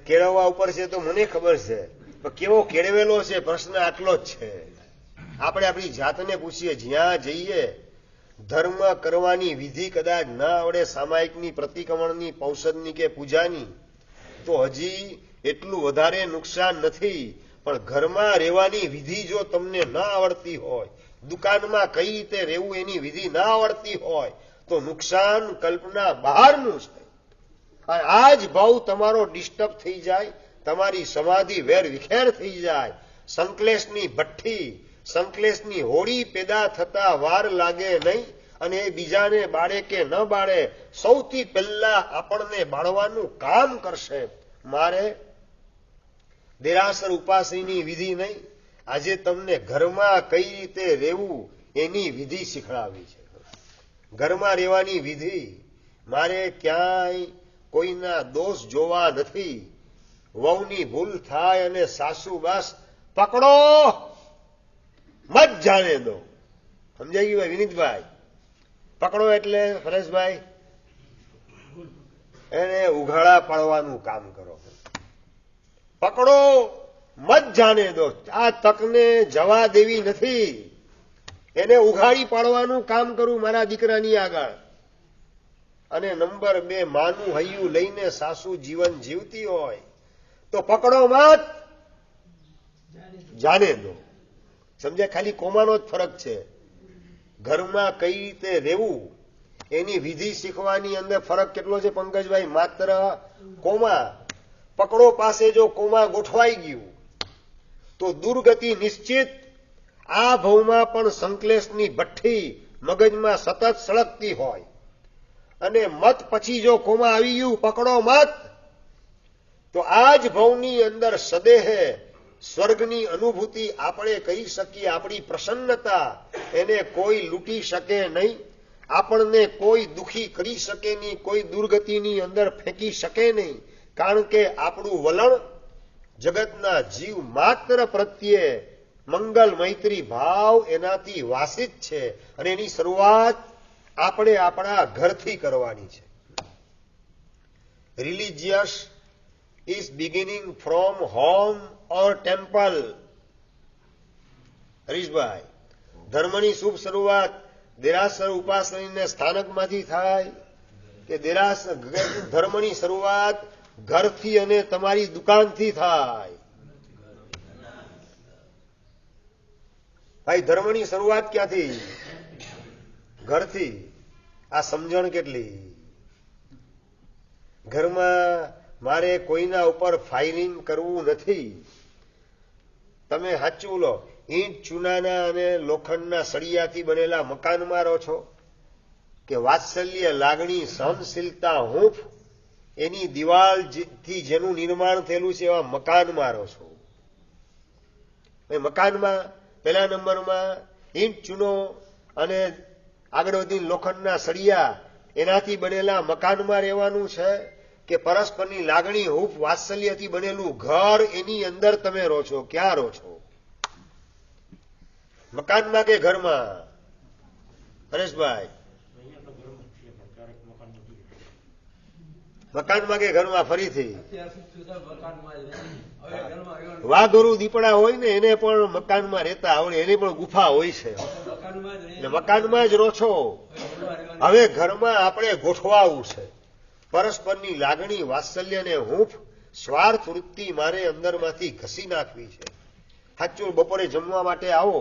કેળવવા ઉપર છે તો મને ખબર છે, પણ કેવો કેળવેલો છે પ્રશ્ન આટલો જ છે. આપણે આપણી જાતને પૂછીએ, જ્યાં જઈએ ધર્મ કરવાની વિધિ કદાચ ન આવડે, સામાયિકની, પ્રતિક્રમણની, પૌષદની કે પૂજાની, તો હજી એટલું વધારે નુકસાન નથી. પણ ઘરમાં રહેવાની વિધિ જો તમને ન આવડતી હોય, દુકાનમાં કઈ રીતે રહેવું એની વિધિ ન આવડતી હોય, તો નુકસાન કલ્પના બહારનું છે. આ જ ભાવ તમારો ડિસ્ટર્બ થઈ જાય, તમારી સમાધિ વેર વિખેર થઈ જાય. સંકલેશની ભઠ્ઠી, સંકલેશની હોળી પેદા થતા વાર લાગે નહીં, અને એ બીજાને બાળે કે ન બાળે, સૌથી પહેલા આપણને બાળવાનું કામ કરશે. મારે દેરાસર ઉપાસણીની વિધિ નહીં, આજે તમને ઘરમાં કઈ રીતે રહેવું એની વિધિ શીખડાવી છે. ઘરમાં રહેવાની વિધિ. મારે ક્યાંય કોઈના દોષ જોવા નથી. વહુની ભૂલ થાય અને સાસુ બસ પકડો, મત જાણે દો. સમજાઈ ગયું વિનીતભાઈ? પકડો એટલે પરેશભાઈ એને ઉઘાડા પાડવાનું કામ કરો. પકડો, મત જાણે દો. આ તકને જવા દેવી નથી, એને ઉઘાડી પાડવાનું કામ કરું મારા દીકરાની આગળ. અને નંબર 2, માનું હૈયું લઈને સાસુ જીવન જીવતી હોય તો પકડો મત, જાને દો. સમજ્યા? ખાલી કોમાનો જ ફરક છે. ઘરમાં કઈ રીતે રહેવું એની વિધિ શીખવાની અંદર ફરક કેટલો છે પંકજભાઈ? માત્ર કોમા. પકડો પાસે જો કોમા ગોઠવાઈ ગયું તો દુર્ગતિ નિશ્ચિત. આ ભવમાં પણ સંકલેશની ભઠ્ઠી મગજમાં સતત સળગતી હોય, અને મત પછી જો કોમા આવી ગયું, પકડો મત, તો આ જ ભવની અંદર સદેહે સ્વર્ગની અનુભૂતિ આપણે કહી શકીએ. આપણી પ્રસન્નતા એને કોઈ લૂંટી શકે નહીં. આપણને કોઈ દુખી કરી શકે નહીં, કોઈ દુર્ગતિની અંદર ફેંકી શકે નહીં, કારણ કે આપણું વલણ જગતના જીવ માત્ર પ્રત્યે મંગલ મૈત્રી ભાવ એનાથી વાસિત છે અને એની શરૂઆત આપણે આપણા ઘરથી કરવાની છે. Religious is beginning from home or temple. Harishbhai, ધર્મની શુભ શરૂઆત દેરાસર ઉપાસનીને સ્થાનકમાંથી થાય કે ધર્મની શરૂઆત ઘરથી અને તમારી દુકાનથી થાય? ભાઈ, ધર્મની શરૂઆત ક્યાંથી? ઘરથી. આ સમજણ કેટલી? ઘરમાં મારે કોઈના ઉપર ફાયરિંગ કરવું નથી. તમે સાચું લો, ઈંટ ચૂનાના અને લોખંડના સળિયાથી બનેલા મકાનમાં રહો છો કે વાત્સલ્ય, લાગણી, સહનશીલતા, હૂંફ એની દિવાલથી જેનું નિર્માણ થયેલું છે એવા મકાનમાં રહો છો? મકાનમાં પહેલા નંબરમાં ઈંટ ચૂનો અને આગળ વધીને લોખંડના સળિયા એનાથી બનેલા મકાનમાં રહેવાનું છે કે પરસ્પરની લાગણી, હૂંફ, વાત્સલ્યથી બનેલું ઘર એની અંદર તમે રહો છો? ક્યાં રહો છો? મકાનમાં કે ઘરમાં? હરેશભાઈ, મકાનમાં કે ઘરમાં? ફરીથી વાઘોરુ દીપડા હોય ને એને પણ મકાનમાં રહેતા આવડે, એને પણ ગુફા હોય છે, મકાનમાં જ રહો છો. હવે ઘરમાં આપણે ગોઠવાવું છે. પરસ્પરની લાગણી, વાત્સલ્ય ને હૂંફ, સ્વાર્થ વૃત્તિ મારે અંદરમાંથી ઘસી નાખવી છે. સાચું, બપોરે જમવા માટે આવો,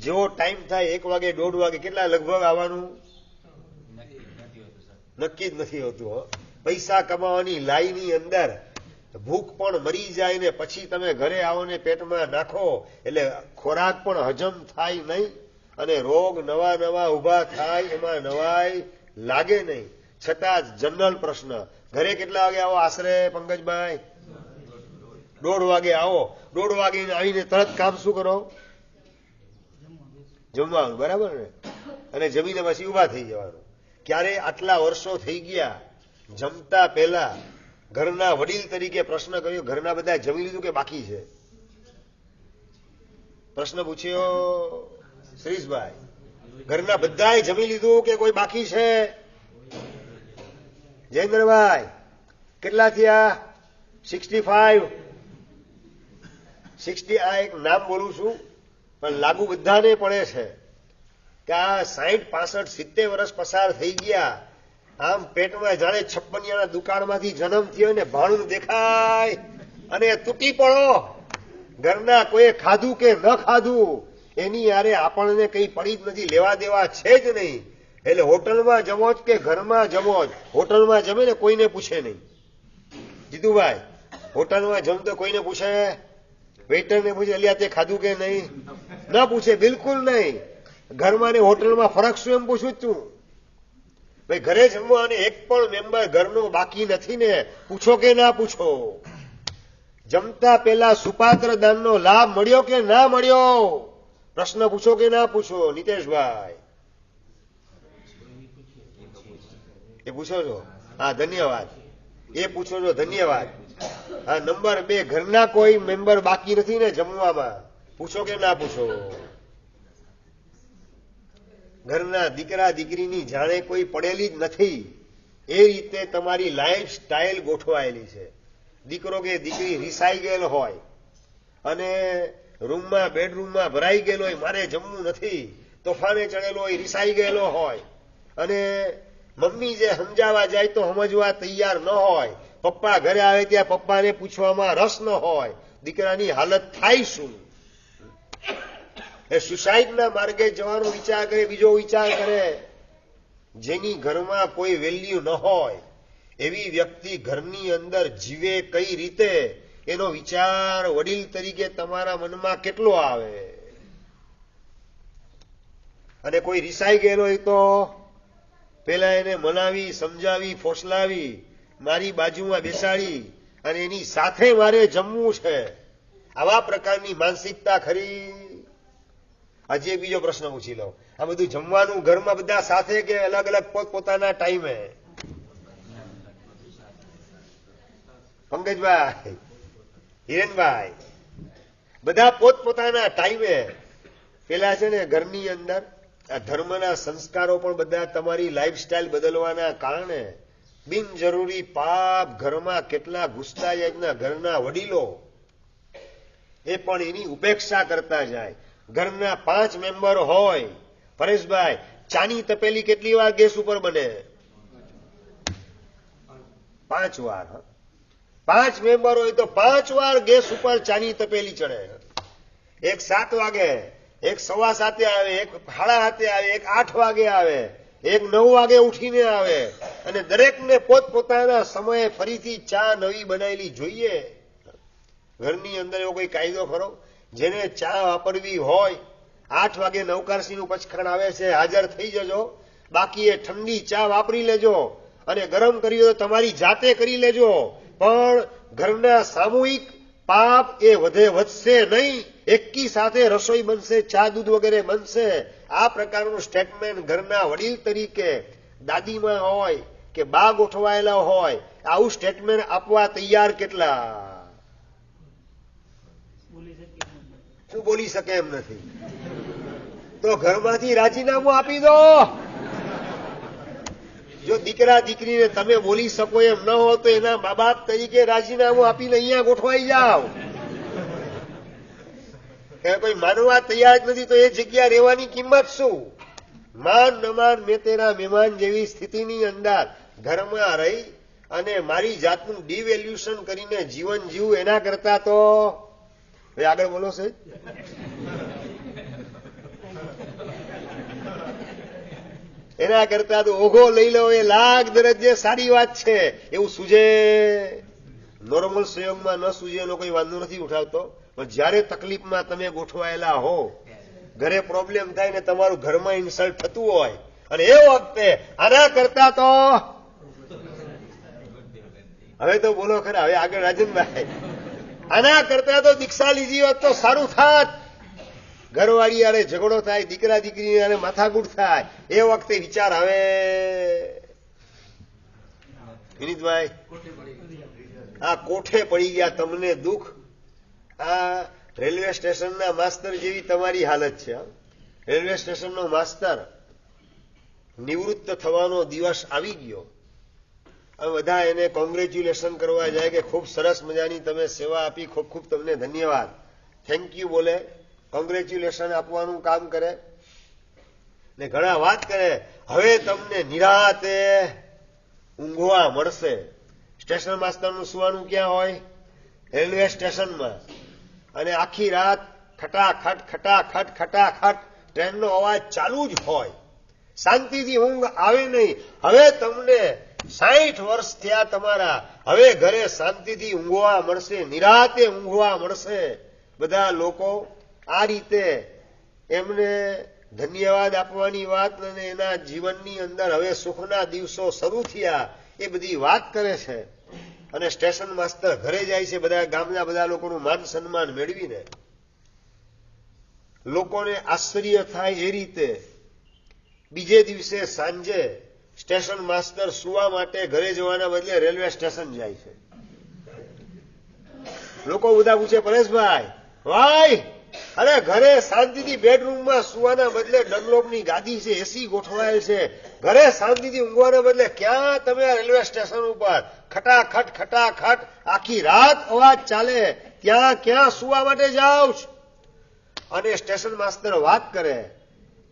જેવો ટાઈમ થાય 1 વાગે 1:30 વાગે, કેટલા લગભગ આવવાનું નક્કી જ નથી હોતું. પૈસા કમાવાની લાઈની અંદર ભૂખ પણ મરી જાય ને પછી તમે ઘરે આવો ને પેટમાં નાખો એટલે ખોરાક પણ હજમ થાય નહીં અને રોગ નવા નવા ઉભા થાય, એમાં નવાઈ લાગે નહીં. છતાં જનરલ પ્રશ્ન, ઘરે કેટલા વાગે આવો આશરે પંકજભાઈ? 1:30 વાગે આવો. 1:30 વાગે આવીને તરત કામ શું કરો? જમવાનું, બરાબર ને? અને જમીને પછી ઉભા થઈ જવાનું. ક્યારે આટલા વર્ષો થઈ ગયા, જમતા પહેલા ઘરના વડીલ તરીકે પ્રશ્ન કર્યો, ઘરના બધા જમી લીધું કે બાકી છે? પ્રશ્ન પૂછ્યો શ્રીષભાઈ, ઘરના બધાએ જમી લીધું કે કોઈ બાકી છે? જયેન્દ્રભાઈ, કેટલા થયા? 65. 60. આ એક નામ બોલું છું પણ લાગુ બધાને પડે છે કે આ 60, 65, 70 વર્ષ પસાર થઈ ગયા, આમ પેટમાં જાણે છપ્પનિયાના દુકાળમાંથી જન્મ થયો ને ભાણું દેખાય અને તૂટી પડો. ઘરના કોઈ ખાધું કે ન ખાધું એની યારે આપણને કઈ પડી જ નથી, લેવા દેવા છે જ નહીં. એટલે હોટલમાં જમો જ કે ઘરમાં જમો જ? હોટલમાં જમે ને કોઈને પૂછે નહીં. જીતુભાઈ, હોટલમાં જમતો કોઈને પૂછે? વેઇટરને પૂછે અલ્યા તે ખાધું કે નહીં? ન પૂછે, બિલકુલ નહીં. ઘરમાં ને હોટલમાં ફરક શું એમ પૂછું છું? ભાઈ, ઘરે જમવા અને એક પણ મેમ્બર ઘરનો બાકી નથી ને, પૂછો કે ના પૂછો? જમતા પહેલા સુપાત્ર દાનનો લાભ મળ્યો કે ના મળ્યો? પ્રશ્ન પૂછો કે ના પૂછો? નીતેશભાઈ, એ પૂછો છો? હા, ધન્યવાદ. એ પૂછો છો, ધન્યવાદ. હા, નંબર 2, ઘરના કોઈ મેમ્બર બાકી નથી ને જમવામાં? પૂછો કે ના પૂછો? ઘરના દીકરા દીકરીની જાણે કોઈ પડેલી જ નથી, એ રીતે તમારી લાઈફ સ્ટાઇલ ગોઠવાયેલી છે. દીકરો કે દીકરી રિસાઈ ગયેલો હોય અને રૂમમાં, બેડરૂમમાં ભરાઈ ગયેલો હોય, મારે જમવું નથી, તોફાને ચડેલો હોય, રિસાઈ ગયેલો હોય અને મમ્મી જે સમજાવવા જાય તો સમજવા તૈયાર ન હોય, પપ્પા ઘરે આવે ત્યાં પપ્પાને પૂછવામાં રસ ન હોય, દીકરાની હાલત થાય શું? એ સુસાઇડના માર્ગે જવાનો વિચાર કરે, બીજો વિચાર કરે. જેની ઘરમાં કોઈ વેલ્યુ ન હોય એવી વ્યક્તિ ઘરની અંદર જીવે કઈ રીતે, એનો વિચાર વડીલ તરીકે તમારા મનમાં કેટલો આવે? અને કોઈ રિસાઈ ગયેલો હોય તો પેલા એને મનાવી, સમજાવી, ફોસલાવી, મારી બાજુમાં બેસાડી અને એની સાથે મારે જમવું છે, આવા પ્રકારની માનસિકતા ખરી? હજી બીજો પ્રશ્ન પૂછી લો, આ બધું જમવાનું ઘરમાં બધા સાથે કે અલગ અલગ પોતપોતાના ટાઈમે? પંકજભાઈ, હિરેનભાઈ, બધા પોતપોતાના ટાઈમે. પેલા છે ને ઘરની અંદર આ ધર્મના સંસ્કારો પણ બધા તમારી લાઈફસ્ટાઈલ બદલવાના કારણે બિનજરૂરી પાપ ઘરમાં કેટલા ઘૂસતા જાય. ઘરના વડીલો એ પણ એની ઉપેક્ષા કરતા જાય. ઘરના 5 મેમ્બર હોય, પરેશભાઈ, ચાની તપેલી કેટલી વાર ગેસ ઉપર બને? 5 વાર. 5 મેમ્બર હોય તો 5 વાર ગેસ ઉપર ચાની તપેલી ચડે. એક 7 વાગે, એક 7:15 આવે, એક 7:30 આવે, એક 8 વાગે આવે, એક 9 વાગે ઉઠીને આવે, અને દરેકને પોતપોતાના સમયે ફરીથી ચા નવી બનાવેલી જોઈએ. ઘરની અંદર એવો કોઈ કાયદો ખરો? જેને ચા વાપરવી હોય 8 વાગે નવકારસીનું પચખાણ આવે છે, હાજર થઈ જજો. બાકી એ ઠંડી ચા વાપરી લેજો, અને ગરમ કરી તો તમારી જાતે કરી લેજો. પણ ઘરના સામૂહિક પાપ એ વધશે નહીં. એકી સાથે રસોઈ બનશે, ચા દૂધ વગેરે બનશે. આ પ્રકારનું સ્ટેટમેન્ટ ઘરના વડીલ તરીકે દાદીમાં હોય કે બા ગોઠવાયેલા હોય, આવું સ્ટેટમેન્ટ આપવા તૈયાર કેટલા? શું બોલી શકે એમ નથી? તો ઘરમાંથી રાજીનામું આપી દો. જો દીકરા દીકરીને તમે બોલી શકો એમ ન હો તો એના મા બાપ તરીકે રાજીનામું આપીને અહીંયા ગોઠવાઈ જાઓ. કોઈ માનવા તૈયાર નથી તો એ જગ્યા રહેવાની કિંમત શું? માન ન માન મેં તેરા મહેમાન જેવી સ્થિતિની અંદર ઘરમાં રહી અને મારી જાતનું ડિવેલ્યુશન કરીને જીવન જીવું, એના કરતા તો આગળ બોલો છે. એના કરતા તો ઓઘો લઈ લો એ લાખ દરજ્જે સારી વાત છે. એવું સૂજે નોર્મલ સંયોગમાં ન સૂજે એનો કોઈ વાંધો નથી ઉઠાવતો, પણ જયારે તકલીફમાં તમે ગોઠવાયેલા હો, ઘરે પ્રોબ્લેમ થાય ને તમારું ઘરમાં ઇન્સલ્ટ થતું હોય, અને એ વખતે આના કરતા તો હવે તો બોલો ખરા, હવે આગળ રાજનભાઈ, આના કરતા તો દીક્ષા લીધી હોત તો સારું થાત. ઘરવાળી યારે ઝઘડો થાય, દીકરા દીકરી યારે માથાકૂટ થાય, એ વખતે વિચાર આવે. વિનીતભાઈ, આ કોઠે પડી ગયા તમને દુઃખ. આ રેલવે સ્ટેશનના માસ્તર જેવી તમારી હાલત છે. રેલવે સ્ટેશનનો માસ્તર નિવૃત્ત થવાનો દિવસ આવી ગયો. હવે બધા એને કોંગ્રેચ્યુલેશન કરવા જાય કે ખૂબ સરસ મજાની તમે સેવા આપી, ખૂબ ખૂબ તમને ધન્યવાદ, થેન્ક યુ બોલે, કોંગ્રેચ્યુલેશન આપવાનું કામ કરે ને ઘણા વાત કરે. હવે તમને નિરાતે ઊંઘવા મળશે. સ્ટેશન માસ્તરનું સુવાનું ક્યાં હોય? રેલવે સ્ટેશનમાં. અને આખી રાત ખટાખટ ખટાખટ ખટાખટ ટ્રેનનો અવાજ ચાલુ જ હોય, શાંતિથી ઊંઘ આવે નહીં. હવે તમને 60 વર્ષ થયા તમારા, હવે ઘરે શાંતિથી ઊંઘવા મળશે, નિરાતે ઊંઘવા મળશે. બધા લોકો આ રીતે એમને ધન્યવાદ આપવાની વાત અને એના જીવનની અંદર હવે સુખના દિવસો શરૂ થયા એ બધી વાત કરે છે. અને સ્ટેશન માસ્તર ઘરે જાય છે, બધા ગામના બધા લોકોનું માન સન્માન મેળવીને. લોકોને આશ્ચર્ય થાય એ રીતે બીજે દિવસે સાંજે સ્ટેશન માસ્તર સુવા માટે ઘરે જવાના બદલે રેલવે સ્ટેશન જાય છે. લોકો બધા પૂછે, પરેશભાઈ ભાઈ, અરે ઘરે શાંતિથી બેડરૂમમાં સુવાના બદલે ડનલોપની ગાદી છે, એસી ગોઠવાયેલ છે, ઘરે શાંતિથી ઊંઘવાના બદલે ક્યાં તમે રેલવે સ્ટેશન ઉપર ખટાખટ ખટાખટ આખી રાત અવાજ ચાલે, ત્યાં ક્યાં સુવા માટે જાઓ છો? અને સ્ટેશન માસ્તર વાત કરે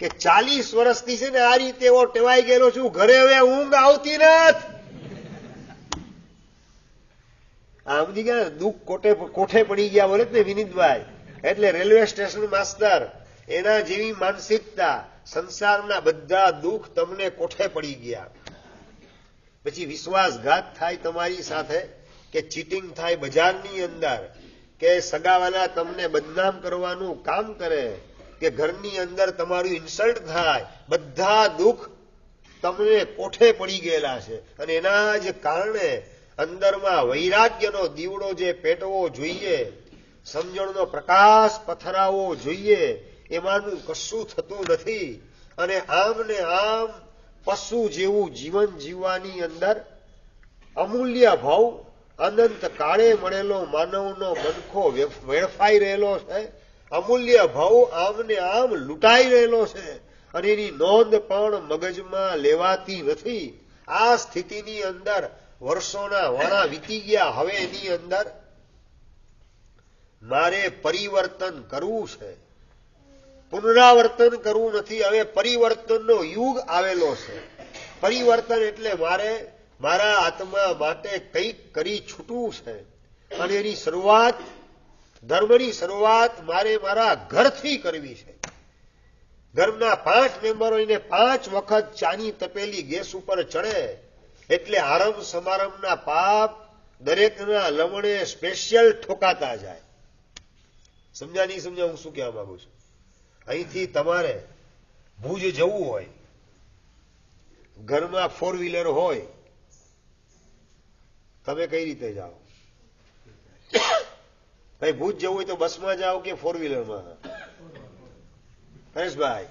કે 40 વર્ષથી છે ને આ રીતે એવો ટેવાઈ ગયેલો છું, ઘરે હવે ઊંઘ આવતી નથી. આમ ગયા દુઃખ કોઠે પડી ગયા બોલે ને વિનીતભાઈ. એટલે રેલવે સ્ટેશન માસ્તર એના જેવી માનસિકતા, સંસારના બધા દુઃખ તમને કોઠે પડી ગયા. પછી વિશ્વાસઘાત થાય તમારી સાથે, કે ચીટિંગ થાય બજારની અંદર, કે સગાવાલા તમને બદનામ કરવાનું કામ કરે, કે ઘરની અંદર તમારું ઇન્સલ્ટ થાય, બધા દુઃખ તમને કોઠે પડી ગયેલા છે. અને એના જ કારણે અંદરમાં વૈરાગ્યનો દીવડો જે પેટવો જોઈએ, સમજણનો પ્રકાશ પથરાવો જોઈએ, એમાંનું કશું થતું નથી અને આમ ને આમ પશુ જેવું જીવન જીવવાની અંદર અમૂલ્ય ભાવ અનંત કાળે મળેલો માનવનો મનખો વેડફાઈ રહેલો છે, અમૂલ્ય ભાવ આમ ને આમ લૂંટાઈ રહેલો છે અને એની નોંધ પણ મગજમાં લેવાતી નથી. આ સ્થિતિની અંદર વર્ષોના વાણા વીતી ગયા. હવે એની અંદર મારે પરિવર્તન કરવું છે, પુનરાવર્તન કરવું નથી. હવે પરિવર્તનનો યુગ આવેલો છે. પરિવર્તન એટલે મારે મારા આત્મા માટે કંઈક કરી છૂટવું છે અને એની શરૂઆત, ધર્મની શરૂઆત મારે મારા ઘરથી કરવી છે. ઘરના 5 મેમ્બરો એને 5 વખત ચાની તપેલી ગેસ ઉપર ચડે એટલે આરંભ સમારંભના પાપ દરેકના લમણે સ્પેશિયલ ઠોકાતા જાય. સમજ્યા નહીં સમજ્યા હું શું કહેવા માંગુ છું? અહીંથી તમારે ભુજ જવું હોય, ઘરમાં 4 વ્હીલર હોય, તમે કઈ રીતે જાઓ? ભાઈ ભુજ જવું હોય તો બસમાં જાઓ કે 4 વ્હીલરમાં? પરેશભાઈ,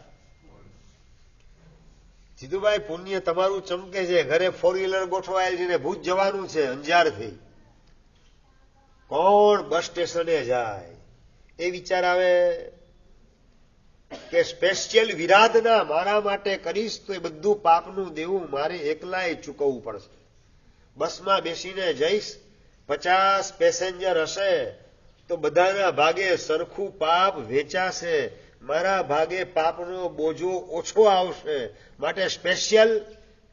જીતુભાઈ, પુણ્ય તમારું ચમકે છે. ઘરે 4 વ્હીલર ગોઠવાયેલ છે ને ભુજ જવાનું છે અંજારથી. કોણ બસ સ્ટેશને જાય? એ વિચાર આવે કે સ્પેશિયલ વિરાધના મારા માટે કરીશ તો એ બધું પાપનું દેવું મારે એકલાએ ચૂકવવું પડશે. બસમાં બેસીને જઈશ, 50 પેસેન્જર હશે તો બધાના ભાગે સરખું પાપ વેચાશે, મારા ભાગે પાપનો બોજો ઓછો આવશે. માટે સ્પેશિયલ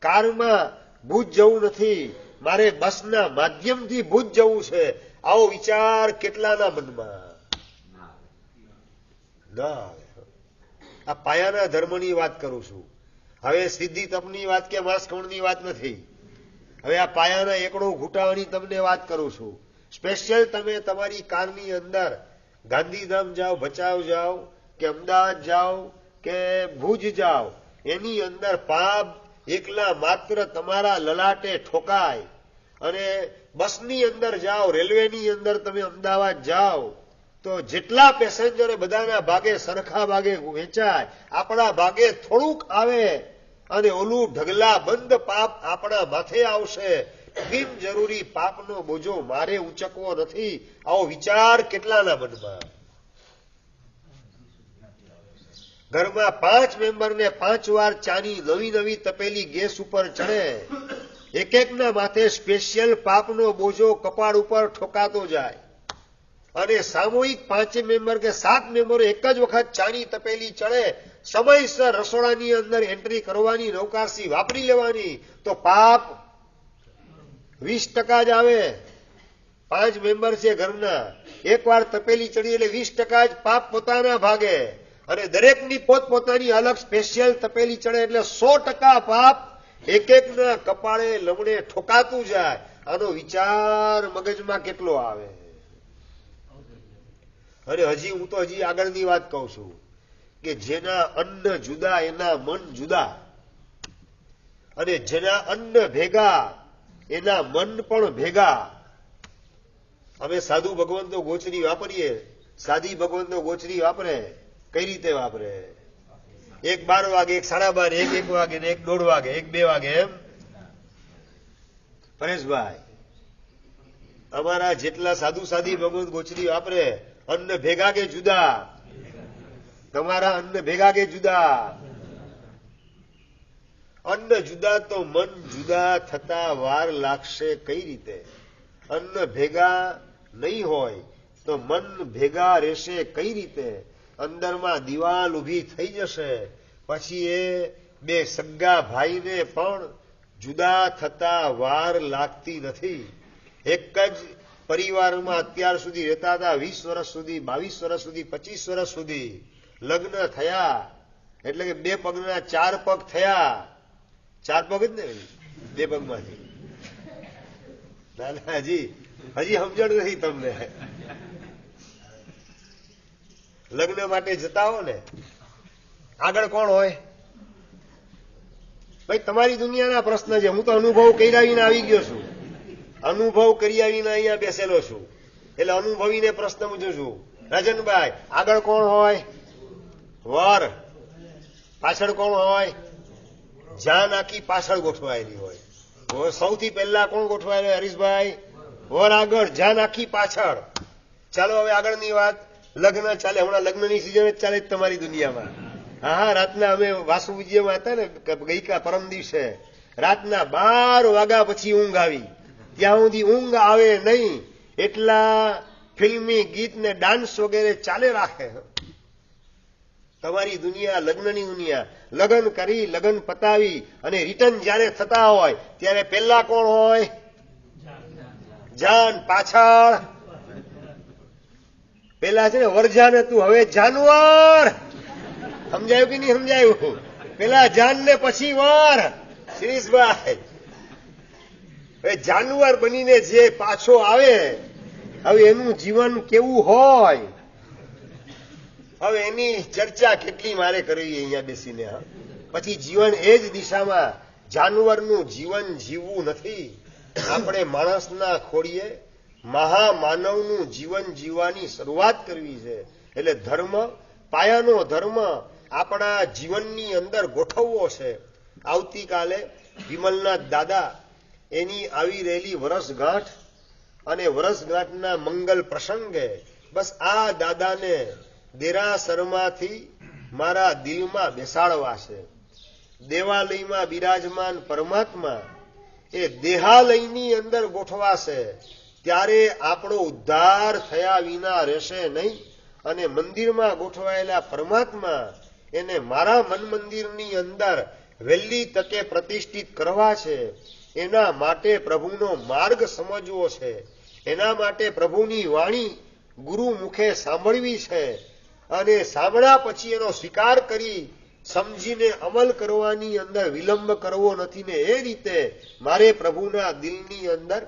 કારમાં ભુજ જવું નથી, મારે બસના માધ્યમથી ભુજ જવું છે. આવો વિચાર કેટલાના મનમાં ના આવે? આ પાયાના ધર્મની વાત કરું છું. હવે સિદ્ધિ તપની વાત કે માસખવણની વાત નથી. હવે આ પાયાના એકડો ઘૂંટાવાની તમને વાત કરું છું. સ્પેશિયલ તમે તમારી કારની અંદર ગાંધીધામ જાઓ, ભચાઉ જાઓ કે અમદાવાદ જાઓ કે ભુજ જાઓ, એની અંદર પાપ એકલા માત્ર તમારા લલાટે ઠોકાય. અને બસની અંદર જાઓ, રેલવેની અંદર તમે અમદાવાદ જાઓ તો જેટલા પેસેન્જરો બધાના ભાગે સરખા ભાગે વેચાય, આપણા ભાગે થોડુંક આવે અને ઓલું ઢગલા બંધ પાપ આપણા માથે આવશે. બિનજરૂરી પાપનો બોજો મારે ઉંચકવો નથી. આવો વિચાર કેટલાના મનમાં? ઘરમાં 5 મેમ્બરને 5 વાર ચાની નવી નવી તપેલી ગેસ ઉપર ચડે, એક એકના માથે સ્પેશિયલ પાપનો બોજો કપાળ ઉપર ઠોકાતો જાય અને સામૂહિક 5 મેમ્બર કે 7 મેમ્બરો એક જ વખત ચાની તપેલી ચડે, સમયસર રસોડાની અંદર એન્ટ્રી કરવાની, નૌકારસી વાપરી લેવાની તો પાપ 20% જ આવે. 5 મેમ્બર છે ઘરના, એકવાર તપેલી ચડી એટલે 20% જ પાપ પોતાના ભાગે અને દરેકની પોતપોતાની અલગ સ્પેશિયલ તપેલી ચડે એટલે 100% પાપ એક એકના કપાળે લમણે ઠોકાતું જાય. આનો વિચાર મગજમાં કેટલો આવે? અને હું તો હજી આગળની વાત કહું છું કે જેના અન્ન જુદા એના મન જુદા, અને જેના અન્ન ભેગા એના મન પણ ભેગા. અમે સાધુ ભગવંતો ગોચરી વાપરીએ, સાધી ભગવંતો ગોચરી વાપરે. કઈ રીતે વાપરે? એક 12 વાગે, એક 12:30, એક 1 વાગે ને એક 1:30 વાગે, એક 2 વાગે, એમ? પરેશભાઈ, અમારા જેટલા સાધુ સાધી ભગવંત ગોચરી વાપરે, અન્ન ભેગા કે જુદા? તમારા અન્ન ભેગા કે જુદા? અન્ન જુદા તો મન જુદા થતા વાર લાગશે કઈ રીતે? અન્ન ભેગા નહીં હોય તો મન ભેગા રહેશે કઈ રીતે? અંદરમાં દિવાલ ઊભી થઈ જશે. પછી એ બે સગા ભાઈને પણ જુદા થતા વાર લાગતી નથી. એક જ પરિવારમાં અત્યાર સુધી રહેતા હતા, 20 વર્ષ સુધી, 22 વર્ષ સુધી, 25 વર્ષ સુધી. લગ્ન થયા એટલે કે 2 પગના 4 પગ થયા. 4 પગ જ ને 2 પગમાંથી? ના ના, હજી સમજણ નથી તમને. લગ્ન માટે જતા હો ને, આગળ કોણ હોય? ભાઈ તમારી દુનિયાના પ્રશ્ન છે. હું તો અનુભવ કર્યા વિના આવી ગયો છું. અનુભવ કર્યા વિના અહીંયા બેસેલો છું એટલે અનુભવીને પ્રશ્ન પૂછું છું. રાજનભાઈ, આગળ કોણ હોય? વર પાછળ કોણ હોય? જાન આખી પાછળ ગોઠવાયેલી હોય. સૌથી પહેલા કોણ ગોઠવાયેલું હરીશભાઈ? વર આગળ, જાન આખી પાછળ. ચાલો હવે આગળની વાત. લગ્ન ચાલે, હમણાં લગ્નની સિઝન જ ચાલે તમારી દુનિયામાં. હા, રાતના અમે વાસુજીમાં હતા ને ગઈકા પરમ દિવસે, રાતના 12 વાગ્યા પછી ઊંઘ આવી. ત્યાં સુધી ઊંઘ આવે નહીં એટલા ફિલ્મી ગીત ને ડાન્સ વગેરે ચાલે રાખે. તમારી દુનિયા લગ્નની દુનિયા. લગ્ન કરી, લગ્ન પતાવી અને રિટર્ન જયારે થતા હોય ત્યારે પહેલા કોણ હોય? જાન. પાછળ પેલા છે ને વરજાન હતું, હવે જાનવર. સમજાયું કે નહીં સમજાયું? પેલા જાન ને પછી વર. શિરીષભાઈ, હવે જાનવર બનીને જે પાછો આવે, હવે એનું જીવન કેવું હોય? હવે એની ચર્ચા કેટલી મારે કરવી અહીંયા બેસીને. પછી જીવન એ જ દિશામાં. જાનવરનું જીવન જીવવું નથી. આપણે માણસના ખોડીએ મહામાનવનું જીવન જીવવાની શરૂઆત કરવી છે. એટલે ધર્મ, પાયાનો ધર્મ આપણા જીવનની અંદર ગોઠવવો છે. આવતીકાલે વિમલના દાદા એની આવી રહેલી વરસગાંઠ અને વરસગાંઠના મંગલ પ્રસંગે બસ આ દાદાને દેરાસરમાંથી મારા દિલમાં બેસાડવા છે. દેવાલયમાં બિરાજમાન પરમાત્મા એ દેહાલયની અંદર ગોઠવાશે ત્યારે આપણો ઉદ્ધાર થયા વિના રહેશે નહીં. અને મંદિરમાં ગોઠવાયેલા પરમાત્મા એને મારા મન મંદિરની અંદર વહેલી તકે પ્રતિષ્ઠિત કરવા છે. એના માટે પ્રભુનો માર્ગ સમજવો છે. એના માટે પ્રભુની વાણી ગુરુ મુખે સાંભળવી છે. અને સાંભળ્યા પછી એનો સ્વીકાર કરી સમજીને અમલ કરવાની અંદર વિલંબ કરવો નથી. ને એ રીતે મારે પ્રભુના દિલની અંદર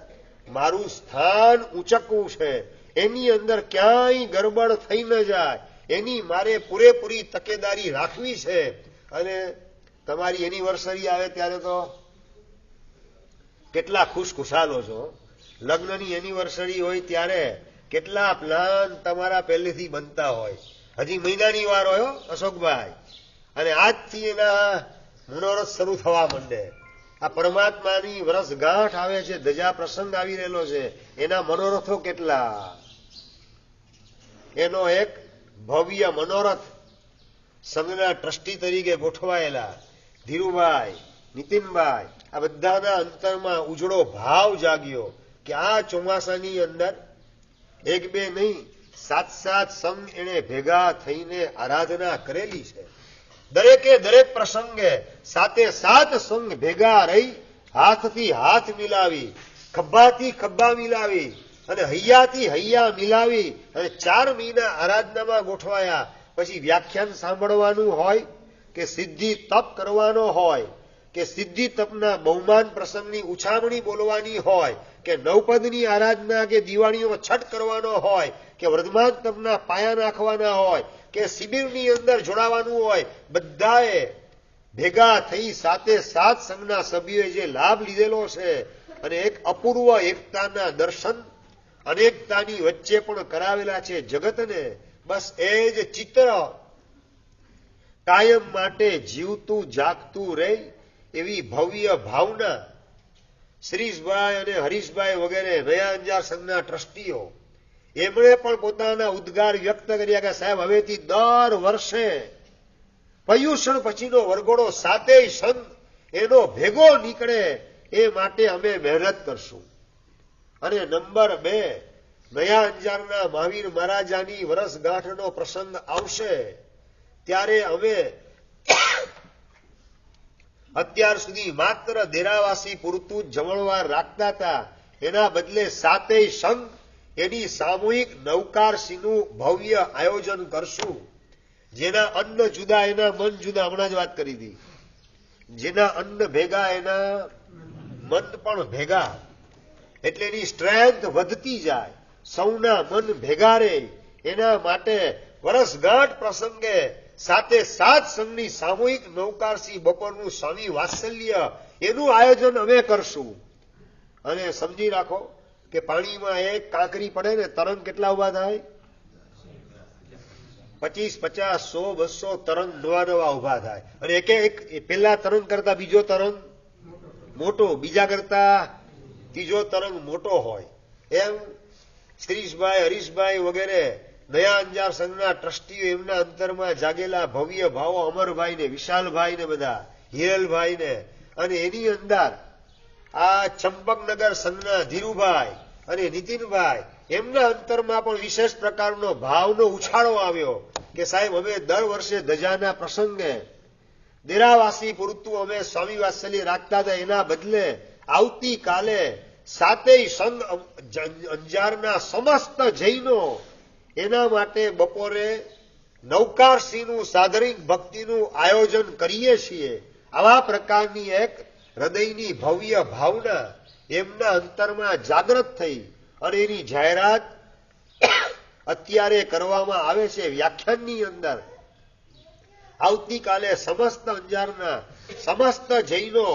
મારું સ્થાન ઊંચકવું છે. એની અંદર ક્યાંય ગરબડ થઈ ન જાય એની મારે પૂરેપૂરી તકેદારી રાખવી છે. અને તમારી એનિવર્સરી આવે ત્યારે તો કેટલા ખુશખુશાલો છો. લગ્નની એનિવર્સરી હોય ત્યારે કેટલા પ્લાન તમારા પહેલેથી બનતા હોય. હજી મહિનાની વાર હોય અશોકભાઈ, અને આજથી એના મનોરથ શરૂ થવા માંડે. આ પરમાત્માની વરસગાંઠ આવે છે, ધજા પ્રસંગ આવી રહેલો છે, એના મનોરથો કેટલા. એનો એક ભવ્ય મનોરથ સંઘના ટ્રસ્ટી તરીકે ગોઠવાયેલા ધીરુભાઈ, નીતિનભાઈ, આ બધાના અંતરમાં ઉજળો ભાવ જાગ્યો કે આ ચોમાસાની અંદર એક બે નહીં 7 સંઘ એને ભેગા થઈને આરાધના કરેલી છે. દરેકે દરેક પ્રસંગે 7 સંઘ ભેગા રહી હાથથી હાથ મિલાવી, ખભાથી ખભા મિલાવી અને હૈયાથી હૈયા મિલાવી અને 4 મહિના આરાધનામાં ગોઠવાયા. પછી વ્યાખ્યાન સાંભળવાનું હોય કે સિદ્ધિ તપ કરવાનો હોય કે સિદ્ધિ તપના બહુમાન પ્રસંગની ઉછામણી બોલવાની હોય કે નવપદની આરાધના કે દિવાળીનો છઠ કરવાનો હોય કે વર્ધમાન તપના પાયા નાખવાના હોય કે શિબિરની અંદર જોડાવાનું હોય, બધાએ ભેગા થઈ 7 સંઘના સભ્યોએ જે લાભ લીધેલો છે અને એક અપૂર્વ એકતાના દર્શન અનેકતાની વચ્ચે પણ કરાવેલા છે જગતને. બસ એ જ ચિત્ર કાયમ માટે જીવતું જાગતું રહે એવી ભવ્ય ભાવના શિરીષભાઈ અને હરીશભાઈ વગેરે નયા અંજાર સંઘના ટ્રસ્ટીઓ એમણે પણ પોતાના ઉદ્ગાર વ્યક્ત કર્યા કે સાહેબ હવેથી દર વર્ષે પર્યુષણ પછીનો વરઘોડો 7 સંઘ એનો ભેગો નીકળે એ માટે અમે મહેનત કરશું. અને નંબર 2, નયા અંજારના મહાવીર મહારાજાની વરસગાંઠનો પ્રસંગ આવશે ત્યારે અમે અત્યાર સુધી માત્ર દેરાવાસી પૂરતું જ જમણવાર રાખતા હતા, એના બદલે 7 સંઘ એની સામૂહિક નવકારસીનું ભવ્ય આયોજન કરશું. જેના અન્ન જુદા એના મન જુદા. હમણાં જ વાત કરી હતી, જેના અન્ન ભેગા એના મન પણ ભેગા. એટલે એની સ્ટ્રેન્થ વધતી જાય, સૌના મન ભેગા રહે. એના માટે વરસગાંઠ પ્રસંગે 7 સંઘની સામૂહિક નવકારસી બપોરનું સ્વામી વાત્સલ્ય એનું આયોજન અમે કરશું. અને સમજી રાખો કે પાણીમાં એક કાંકરી પડે ને તરંગ કેટલા ઉભા થાય? 25, 50, 100, 200 તરંગ નવા નવા ઉભા થાય અને એક પેલા તરંગ કરતા બીજો તરંગ મોટો, બીજા કરતા ત્રીજો તરંગ મોટો હોય. એમ શ્રીશભાઈ, હરીશભાઈ વગેરે નયા અંજાર સંઘના ટ્રસ્ટીઓ એમના અંતરમાં જાગેલા ભવ્ય ભાવો અમરભાઈ ને, વિશાલભાઈ ને, બધા હિરલભાઈ ને, અને એની અંદર આ ચંપકનગર સંઘના ધીરુભાઈ અને નીતિનભાઈ એમના અંતરમાં પણ વિશેષ પ્રકારનો ભાવનો ઉછાળો આવ્યો કે સાહેબ અમે દર વર્ષે ધજાના પ્રસંગે દેરાવાસી પૂરતું અમે સ્વામી વાત્સલ્ય રાખતા હતા, એના બદલે આવતીકાલે સાતેય સંઘ અંજારના સમસ્ત જૈનો એના માટે બપોરે નવકારસિંહનું સાદરિક ભક્તિનું આયોજન કરીએ છીએ. આવા પ્રકારની એક હૃદયની ભવ્ય ભાવના એમના અંતરમાં જાગૃત થઈ અને એની જાહેરાત અત્યારે કરવામાં આવે છે વ્યાખ્યાનની અંદર. આવતીકાલે સમસ્ત અંજારના સમસ્ત જૈનો,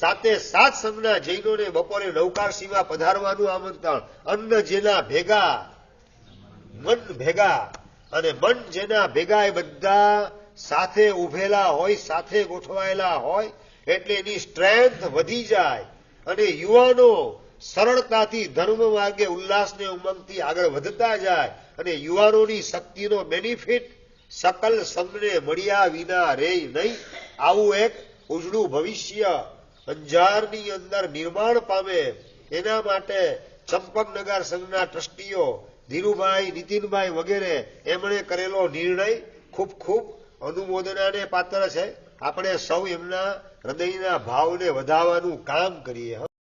7 સંઘના જૈનોને બપોરે નવકારસિંહમાં પધારવાનું આમંત્રણ. અન્ન જેના ભેગા મન ભેગા, અને મન જેના ભેગા એ બધા સાથે ઉભેલા હોય, સાથે ગોઠવાયેલા હોય એટલે એની સ્ટ્રેન્થ વધી જાય અને યુવાનો સરળતાથી ધર્મ માર્ગે ઉલ્લાસને ઉમંગથી આગળ વધતા જાય અને યુવાનોની શક્તિનો બેનિફિટ સકલ સંઘને મળ્યા વિના રે નહીં. આવું એક ઉજળું ભવિષ્ય અંજારની અંદર નિર્માણ પામે એના માટે ચંપકનગર સંઘના ટ્રસ્ટીઓ ધીરુભાઈ, નીતિનભાઈ વગેરે એમણે કરેલો નિર્ણય ખૂબ ખૂબ અનુમોદનાને પાત્ર છે. આપણે સૌ એમના હૃદયના ભાવને વધારવાનું કામ કરીએ.